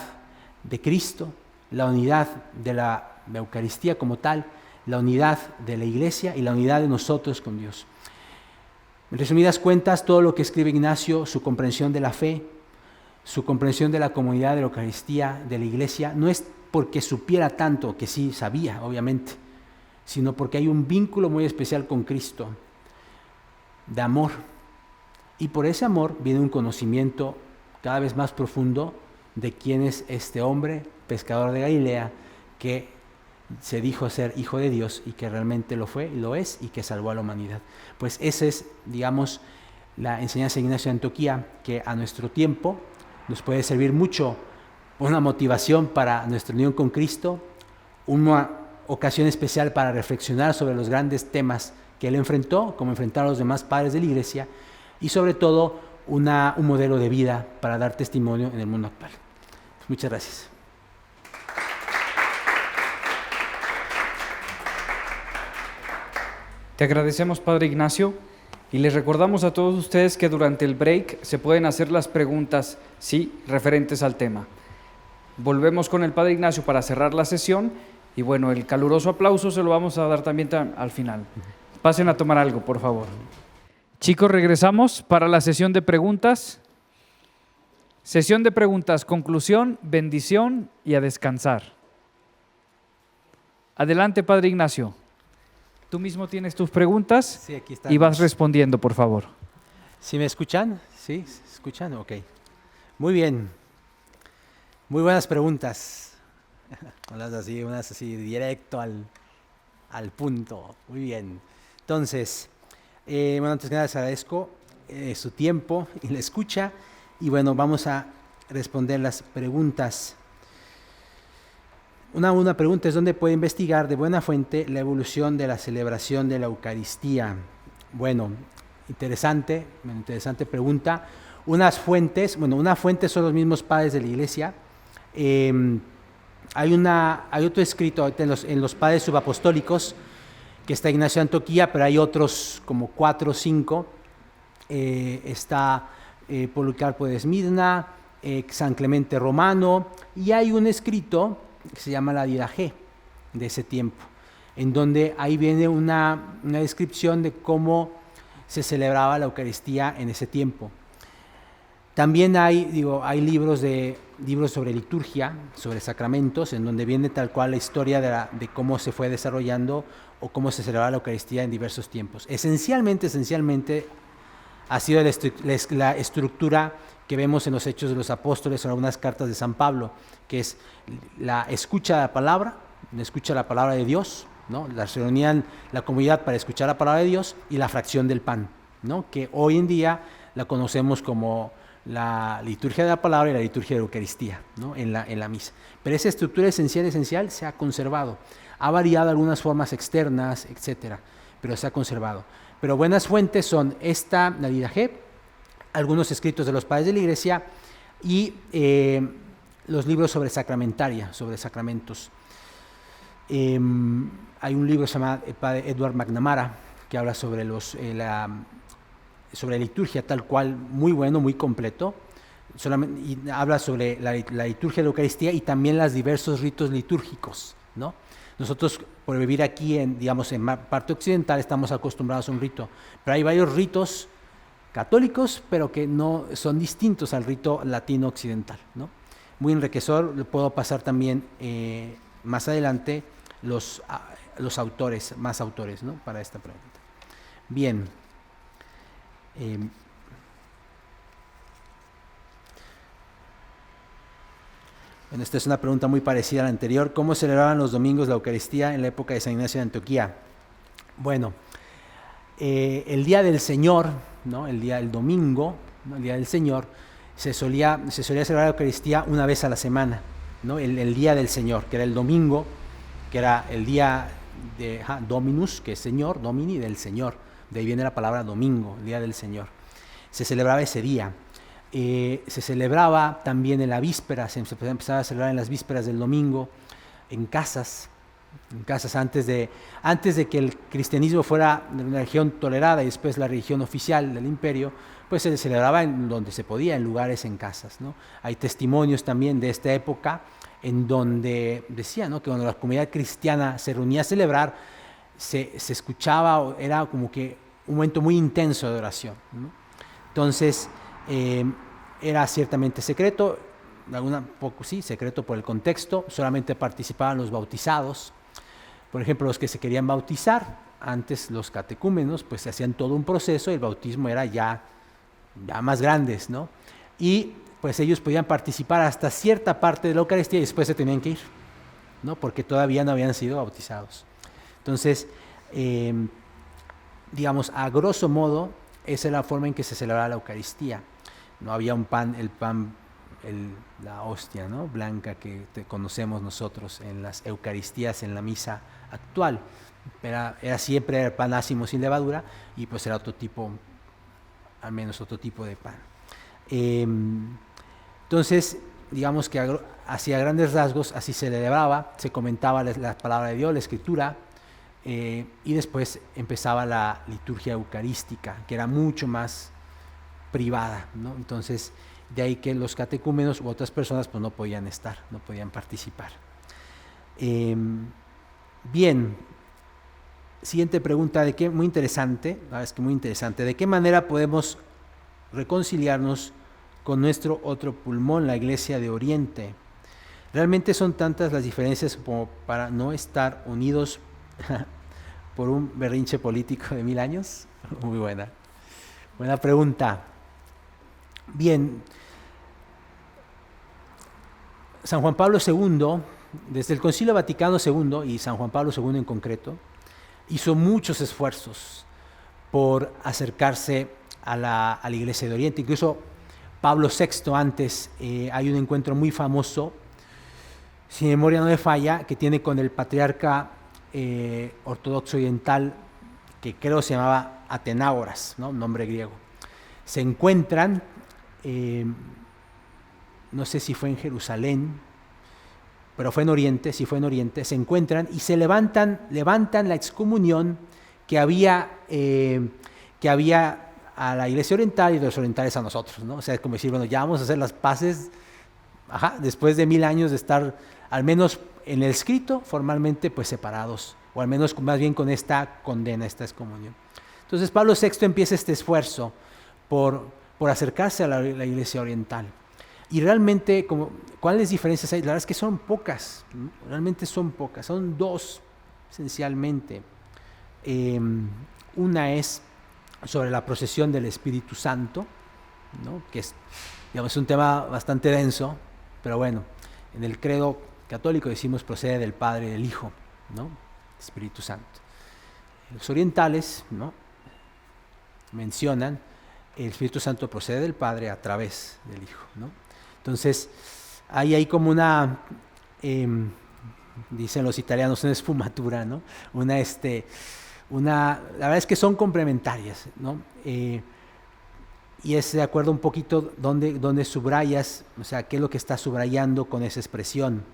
de Cristo, la unidad de la Eucaristía como tal, la unidad de la Iglesia y la unidad de nosotros con Dios. En resumidas cuentas, todo lo que escribe Ignacio, su comprensión de la fe, su comprensión de la comunidad de la Eucaristía, de la Iglesia, no es porque supiera tanto, que sí sabía, obviamente, sino porque hay un vínculo muy especial con Cristo, de amor. Y por ese amor viene un conocimiento cada vez más profundo de quién es este hombre, pescador de Galilea, que se dijo ser hijo de Dios y que realmente lo fue, lo es, y que salvó a la humanidad. Pues esa es, digamos, la enseñanza de Ignacio de Antioquía, que a nuestro tiempo nos puede servir mucho, una motivación para nuestra unión con Cristo, una ocasión especial para reflexionar sobre los grandes temas que él enfrentó, como enfrentaron los demás padres de la Iglesia, y sobre todo un modelo de vida para dar testimonio en el mundo actual. Muchas gracias. Te agradecemos, Padre Ignacio, y les recordamos a todos ustedes que durante el break se pueden hacer las preguntas, sí, referentes al tema. Volvemos con el Padre Ignacio para cerrar la sesión, y bueno, el caluroso aplauso se lo vamos a dar también al final. Pasen a tomar algo, por favor. Chicos, regresamos para la sesión de preguntas. Sesión de preguntas, conclusión, bendición y a descansar. Adelante, Padre Ignacio. Tú mismo tienes tus preguntas, sí, aquí están, y vas respondiendo, por favor. ¿Sí me escuchan? ¿Sí? ¿Se escuchan? Ok. Muy bien. Muy buenas preguntas. Unas así directo al punto. Muy bien. Entonces, bueno, antes que nada les agradezco su tiempo y la escucha. Y bueno, vamos a responder las preguntas. Una pregunta es: ¿dónde puede investigar de buena fuente la evolución de la celebración de la Eucaristía? Bueno, interesante pregunta. Una fuente son los mismos padres de la Iglesia. Hay otro escrito en los padres subapostólicos, que está Ignacio de Antioquía, pero hay otros como 4 o 5. Está Policarpo de Esmirna, San Clemente Romano, y hay un escrito que se llama la Didache de ese tiempo, en donde ahí viene una descripción de cómo se celebraba la Eucaristía en ese tiempo. También hay libros sobre liturgia, sobre sacramentos, en donde viene tal cual la historia de cómo se fue desarrollando o cómo se celebraba la Eucaristía en diversos tiempos. Esencialmente ha sido la estructura que vemos en los Hechos de los Apóstoles o en algunas cartas de San Pablo, que es la escucha de la palabra de Dios, ¿no? Se reunían la comunidad para escuchar la palabra de Dios, y la fracción del pan, ¿no? Que hoy en día la conocemos como la liturgia de la palabra y la liturgia de la Eucaristía, ¿no? en la misa. Pero esa estructura esencial se ha conservado. Ha variado algunas formas externas, etcétera, pero se ha conservado. Pero buenas fuentes son la Didache, algunos escritos de los padres de la Iglesia y los libros sobre sacramentaria, sobre sacramentos. Hay un libro que se llama el padre Edward McNamara, que habla sobre sobre liturgia tal cual, muy bueno, muy completo, y habla sobre la liturgia de la Eucaristía y también los diversos ritos litúrgicos, ¿no? Nosotros, por vivir aquí en parte occidental, estamos acostumbrados a un rito, pero hay varios ritos católicos, pero que no son distintos al rito latino occidental, ¿no? Muy enriquecedor. Le puedo pasar también más adelante los autores, más autores, ¿no?, para esta pregunta. Bien. Bueno, esta es una pregunta muy parecida a la anterior. ¿Cómo celebraban los domingos la Eucaristía en la época de San Ignacio de Antioquía? Bueno, el día del Señor, ¿no?, el día del domingo, ¿no?, el día del Señor, se solía celebrar la Eucaristía una vez a la semana, ¿no? El día del Señor, que era el domingo, que era el día de Dominus, que es Señor, Domini, del Señor. De ahí viene la palabra domingo, el día del Señor. Se celebraba ese día. Se celebraba también en la víspera, se empezaba a celebrar en las vísperas del domingo, en casas antes de que el cristianismo fuera una religión tolerada y después la religión oficial del imperio, pues se celebraba en donde se podía, en lugares, en casas, ¿no? Hay testimonios también de esta época en donde decía, ¿no?, que cuando la comunidad cristiana se reunía a celebrar, se escuchaba, era como que un momento muy intenso de oración, ¿no? Entonces, era ciertamente secreto, secreto por el contexto, solamente participaban los bautizados. Por ejemplo, los que se querían bautizar, antes los catecúmenos, pues se hacían todo un proceso, el bautismo era ya más grandes, ¿no? Y pues ellos podían participar hasta cierta parte de la Eucaristía y después se tenían que ir, ¿no?, porque todavía no habían sido bautizados. Entonces, digamos, a grosso modo, esa es la forma en que se celebraba la Eucaristía. No había un pan, la hostia, ¿no?, blanca que conocemos nosotros en las Eucaristías, en la misa actual. Era siempre el pan ácimo sin levadura y pues era al menos otro tipo de pan. Entonces, digamos que hacia grandes rasgos así se celebraba, se comentaba la palabra de Dios, la Escritura, y después empezaba la liturgia eucarística, que era mucho más privada, ¿no? Entonces, de ahí que los catecúmenos u otras personas pues no podían participar. Bien, siguiente pregunta, muy interesante, la verdad es que muy interesante, ¿de qué manera podemos reconciliarnos con nuestro otro pulmón, la Iglesia de Oriente? ¿Realmente son tantas las diferencias como para no estar unidos por un berrinche político de 1000 años? Muy buena pregunta. Bien, San Juan Pablo II, desde el Concilio Vaticano II y San Juan Pablo II en concreto, hizo muchos esfuerzos por acercarse a la Iglesia de Oriente. Incluso Pablo VI antes, hay un encuentro muy famoso, si mi memoria no me falla, que tiene con el patriarca ortodoxo oriental, que creo se llamaba Atenágoras, ¿no?, nombre griego. Se encuentran, no sé si fue en Jerusalén, pero fue en Oriente, se encuentran y se levantan la excomunión que había a la Iglesia oriental y de los orientales a nosotros, ¿no? O sea, es como decir, bueno, ya vamos a hacer las paces, después de 1000 años de estar, al menos en el escrito, formalmente, pues separados, o al menos más bien con esta condena, esta excomunión. Entonces Pablo VI empieza este esfuerzo por acercarse a la Iglesia oriental. Y realmente, ¿cuáles diferencias hay? La verdad es que son pocas, ¿no? Realmente son pocas, son dos esencialmente. Una es sobre la procesión del Espíritu Santo, ¿no?, que es, digamos, un tema bastante denso, pero bueno, en el credo católico decimos procede del Padre y del Hijo, ¿no?, Espíritu Santo. Los orientales, ¿no?, mencionan el Espíritu Santo procede del Padre a través del Hijo, ¿no? Entonces, hay como una, dicen los italianos, una esfumatura, ¿no? La verdad es que son complementarias, ¿no? Y es de acuerdo un poquito donde subrayas, o sea, qué es lo que estás subrayando con esa expresión.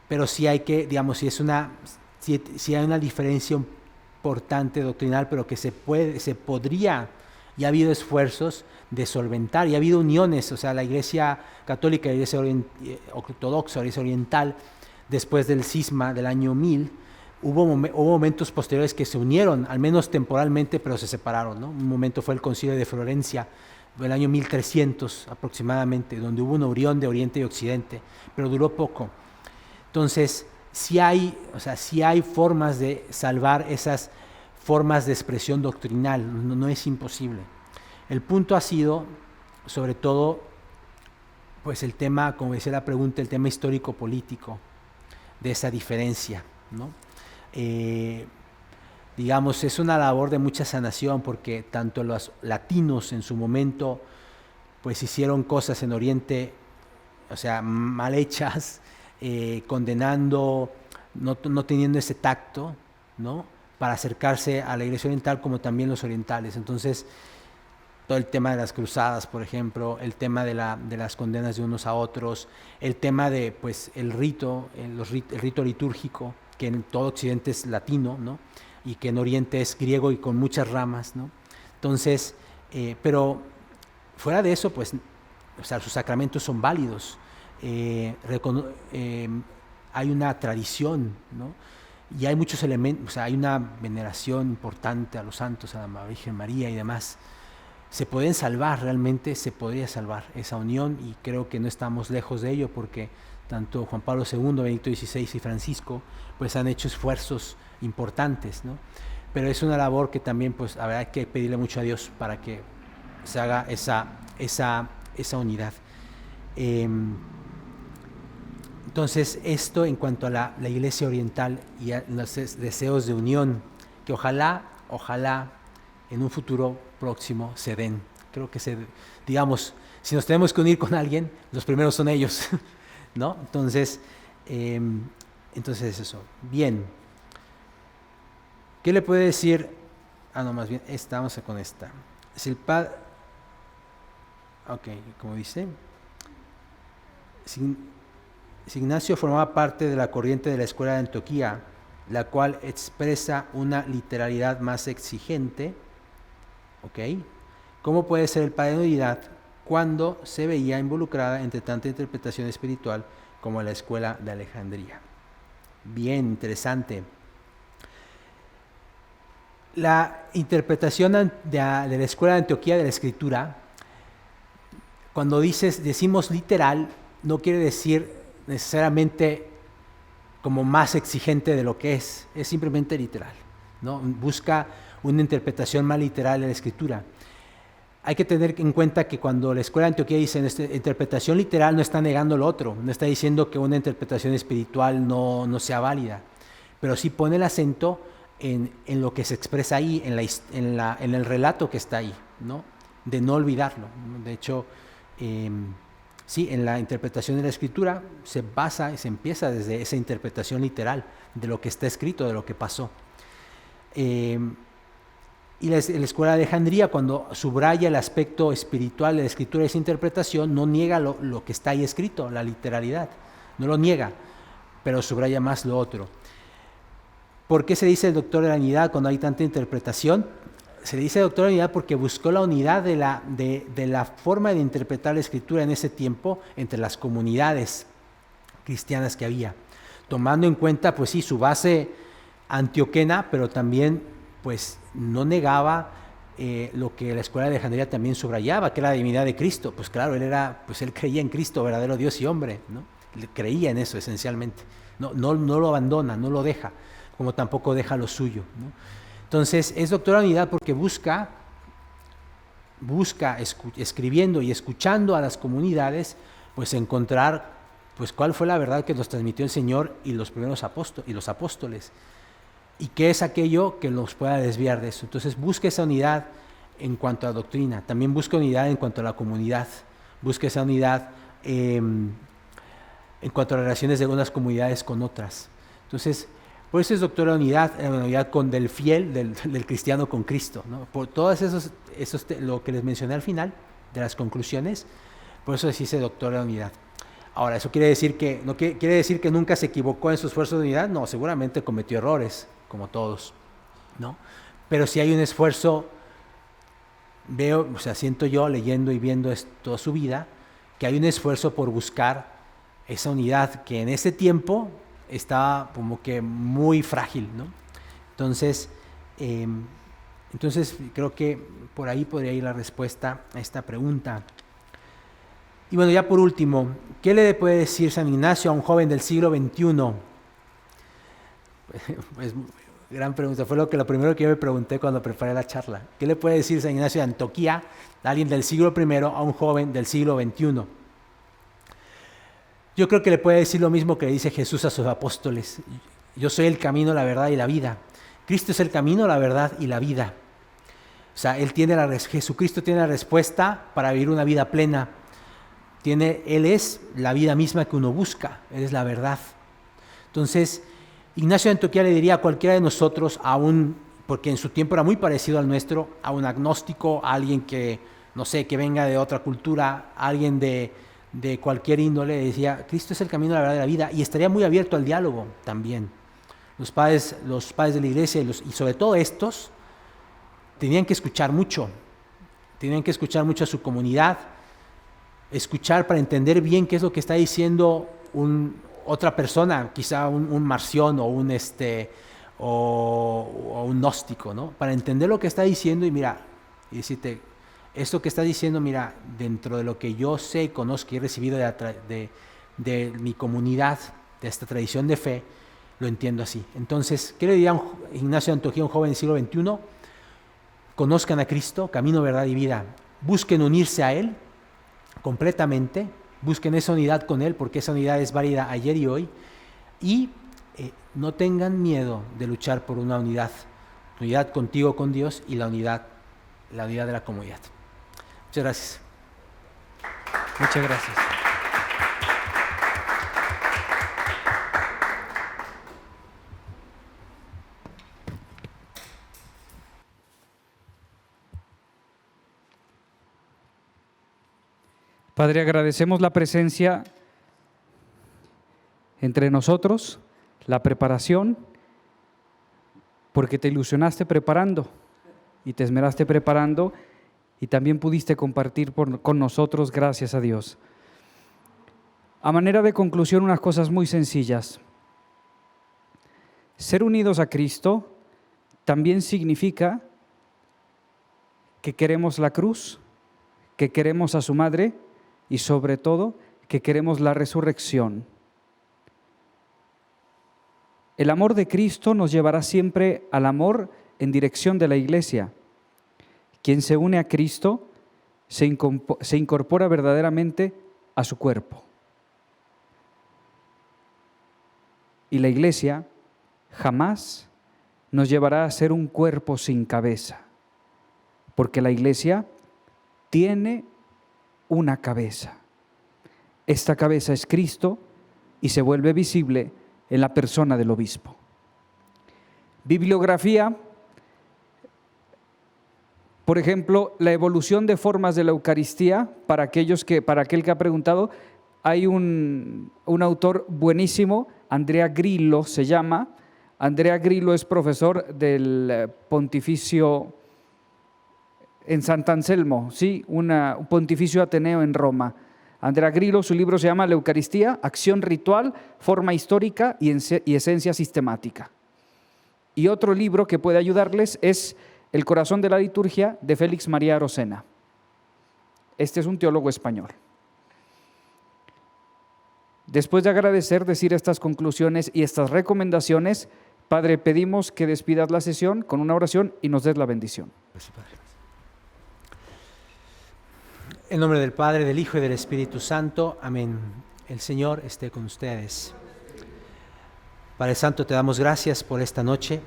Pero sí hay que, digamos, si hay una diferencia importante doctrinal, pero que se podría, y ha habido esfuerzos de solventar, y ha habido uniones, o sea, la Iglesia Católica, la Iglesia Ortodoxa, la Iglesia Oriental, después del cisma del año 1000, hubo momentos posteriores que se unieron, al menos temporalmente, pero se separaron, ¿no? Un momento fue el Concilio de Florencia, del año 1300 aproximadamente, donde hubo una unión de Oriente y Occidente, pero duró poco. Entonces, sí hay formas de salvar esas formas de expresión doctrinal, no es imposible. El punto ha sido, sobre todo, pues el tema, como decía la pregunta, el tema histórico-político de esa diferencia, ¿no? Digamos, es una labor de mucha sanación, porque tanto los latinos en su momento pues hicieron cosas en Oriente, o sea, mal hechas, condenando, no teniendo ese tacto, ¿no?, para acercarse a la Iglesia oriental, como también los orientales. Entonces, todo el tema de las cruzadas, por ejemplo, el tema de las condenas de unos a otros, el tema de pues el rito litúrgico, que en todo Occidente es latino, ¿no?, y que en Oriente es griego y con muchas ramas, ¿no? Entonces, pero fuera de eso, pues, o sea, sus sacramentos son válidos. Hay una tradición, ¿no?, y hay muchos elementos, o sea, hay una veneración importante a los santos, a la Virgen María y demás. Se pueden salvar, realmente se podría salvar esa unión, y creo que no estamos lejos de ello, porque tanto Juan Pablo II, Benedicto XVI y Francisco pues han hecho esfuerzos importantes, ¿no? Pero es una labor que también pues habrá que pedirle mucho a Dios para que se haga esa unidad. Entonces, esto en cuanto a la Iglesia oriental y a los deseos de unión, que ojalá en un futuro próximo se den. Creo que digamos, si nos tenemos que unir con alguien, los primeros son ellos, ¿no? Entonces eso. Bien. ¿Qué le puede decir? Más bien, vamos con esta. Si el padre... Ok, como dice... Si Ignacio formaba parte de la corriente de la Escuela de Antioquía, la cual expresa una literalidad más exigente, ¿ok? ¿Cómo puede ser el padre de unidad cuando se veía involucrada entre tanta interpretación espiritual como la Escuela de Alejandría? Bien, interesante. La interpretación de la Escuela de Antioquía de la Escritura, cuando decimos literal, no quiere decir necesariamente como más exigente de lo que es simplemente literal, ¿no? Busca una interpretación más literal de la Escritura. Hay que tener en cuenta que cuando la Escuela de Antioquía dice interpretación literal, no está negando lo otro, no está diciendo que una interpretación espiritual no sea válida, pero sí pone el acento en lo que se expresa ahí, en el relato que está ahí, ¿no?, de no olvidarlo. De hecho, sí, en la interpretación de la Escritura se empieza desde esa interpretación literal de lo que está escrito, de lo que pasó. Y la Escuela de Alejandría, cuando subraya el aspecto espiritual de la Escritura y esa interpretación, no niega lo que está ahí escrito, la literalidad, no lo niega, pero subraya más lo otro. ¿Por qué se dice el doctor de la unidad cuando hay tanta interpretación? Se le dice doctor de la unidad porque buscó la unidad de la forma de interpretar la Escritura en ese tiempo entre las comunidades cristianas que había, tomando en cuenta, pues sí, su base antioquena, pero también pues no negaba lo que la Escuela de Alejandría también subrayaba, que era la divinidad de Cristo. Pues claro, él creía en Cristo, verdadero Dios y hombre, ¿no? Él creía en eso esencialmente, no lo abandona, no lo deja, como tampoco deja lo suyo, ¿no? Entonces es doctor de la unidad porque busca escribiendo y escuchando a las comunidades, pues encontrar pues cuál fue la verdad que nos transmitió el Señor y los primeros apóstoles, y qué es aquello que nos pueda desviar de eso. Entonces busca esa unidad en cuanto a doctrina, también busca unidad en cuanto a la comunidad, busca esa unidad en cuanto a las relaciones de unas comunidades con otras. Entonces, por eso es doctor de la unidad del fiel, del cristiano con Cristo, ¿no? Por todos esos lo que les mencioné al final de las conclusiones, por eso dice doctor de la unidad. Ahora, ¿eso quiere decir quiere decir que nunca se equivocó en sus esfuerzos de unidad? No, seguramente cometió errores, como todos, ¿no? Pero si hay un esfuerzo, siento yo, leyendo y viendo toda su vida, que hay un esfuerzo por buscar esa unidad que en ese tiempo estaba como que muy frágil, ¿no? Entonces creo que por ahí podría ir la respuesta a esta pregunta. Y bueno, ya por último, ¿qué le puede decir San Ignacio a un joven del siglo XXI? Pues, gran pregunta, fue lo primero que yo me pregunté cuando preparé la charla. ¿Qué le puede decir San Ignacio de Antioquía, a alguien del siglo I, a un joven del siglo XXI? Yo creo que le puede decir lo mismo que le dice Jesús a sus apóstoles. Yo soy el camino, la verdad y la vida. Cristo es el camino, la verdad y la vida. O sea, Jesucristo tiene la respuesta para vivir una vida plena. Él es la vida misma que uno busca, Él es la verdad. Entonces, Ignacio de Antioquía le diría a cualquiera de nosotros, porque en su tiempo era muy parecido al nuestro, a un agnóstico, a alguien que, no sé, que venga de otra cultura, a alguien de cualquier índole, decía, Cristo es el camino, la verdad y la vida, y estaría muy abierto al diálogo también. Los padres de la iglesia y sobre todo estos tenían que escuchar mucho a su comunidad, escuchar para entender bien qué es lo que está diciendo otra persona, quizá un marción o un gnóstico, ¿no? Para entender lo que está diciendo y decirte, esto que está diciendo, mira, dentro de lo que yo sé, conozco y he recibido de mi comunidad, de esta tradición de fe, lo entiendo así. Entonces, ¿qué le diría Ignacio de Antioquía a un joven del siglo XXI? Conozcan a Cristo, camino, verdad y vida. Busquen unirse a Él completamente, busquen esa unidad con Él, porque esa unidad es válida ayer y hoy, y no tengan miedo de luchar por una unidad contigo, con Dios, y la unidad de la comunidad. Muchas gracias. Muchas gracias. Padre, agradecemos la presencia entre nosotros, la preparación, porque te ilusionaste preparando y te esmeraste preparando y también pudiste compartir con nosotros, gracias a Dios. A manera de conclusión, unas cosas muy sencillas. Ser unidos a Cristo también significa que queremos la cruz, que queremos a su madre y sobre todo que queremos la resurrección. El amor de Cristo nos llevará siempre al amor en dirección de la Iglesia. Quien se une a Cristo se incorpora verdaderamente a su cuerpo. Y la Iglesia jamás nos llevará a ser un cuerpo sin cabeza, porque la Iglesia tiene una cabeza. Esta cabeza es Cristo y se vuelve visible en la persona del obispo. Bibliografía, por ejemplo, la evolución de formas de la Eucaristía, para aquel que ha preguntado, hay un autor buenísimo, Andrea Grillo se llama. Andrea Grillo es profesor del Pontificio en Sant'Anselmo, ¿sí? Un Pontificio Ateneo en Roma. Andrea Grillo, su libro se llama La Eucaristía, acción ritual, forma histórica y esencia sistemática. Y otro libro que puede ayudarles es El corazón de la liturgia, de Félix María Arocena. Este es un teólogo español. Después de agradecer, decir estas conclusiones y estas recomendaciones, Padre, pedimos que despidas la sesión con una oración y nos des la bendición. Gracias, Padre. En nombre del Padre, del Hijo y del Espíritu Santo. Amén. El Señor esté con ustedes. Padre Santo, te damos gracias por esta noche.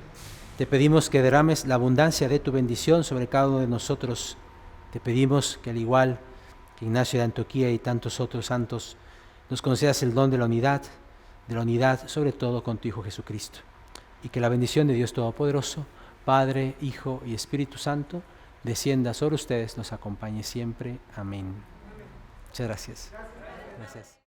Te pedimos que derrames la abundancia de tu bendición sobre cada uno de nosotros. Te pedimos que al igual que Ignacio de Antioquía y tantos otros santos, nos concedas el don de la unidad sobre todo con tu Hijo Jesucristo. Y que la bendición de Dios Todopoderoso, Padre, Hijo y Espíritu Santo, descienda sobre ustedes, nos acompañe siempre. Amén. Muchas gracias. Gracias.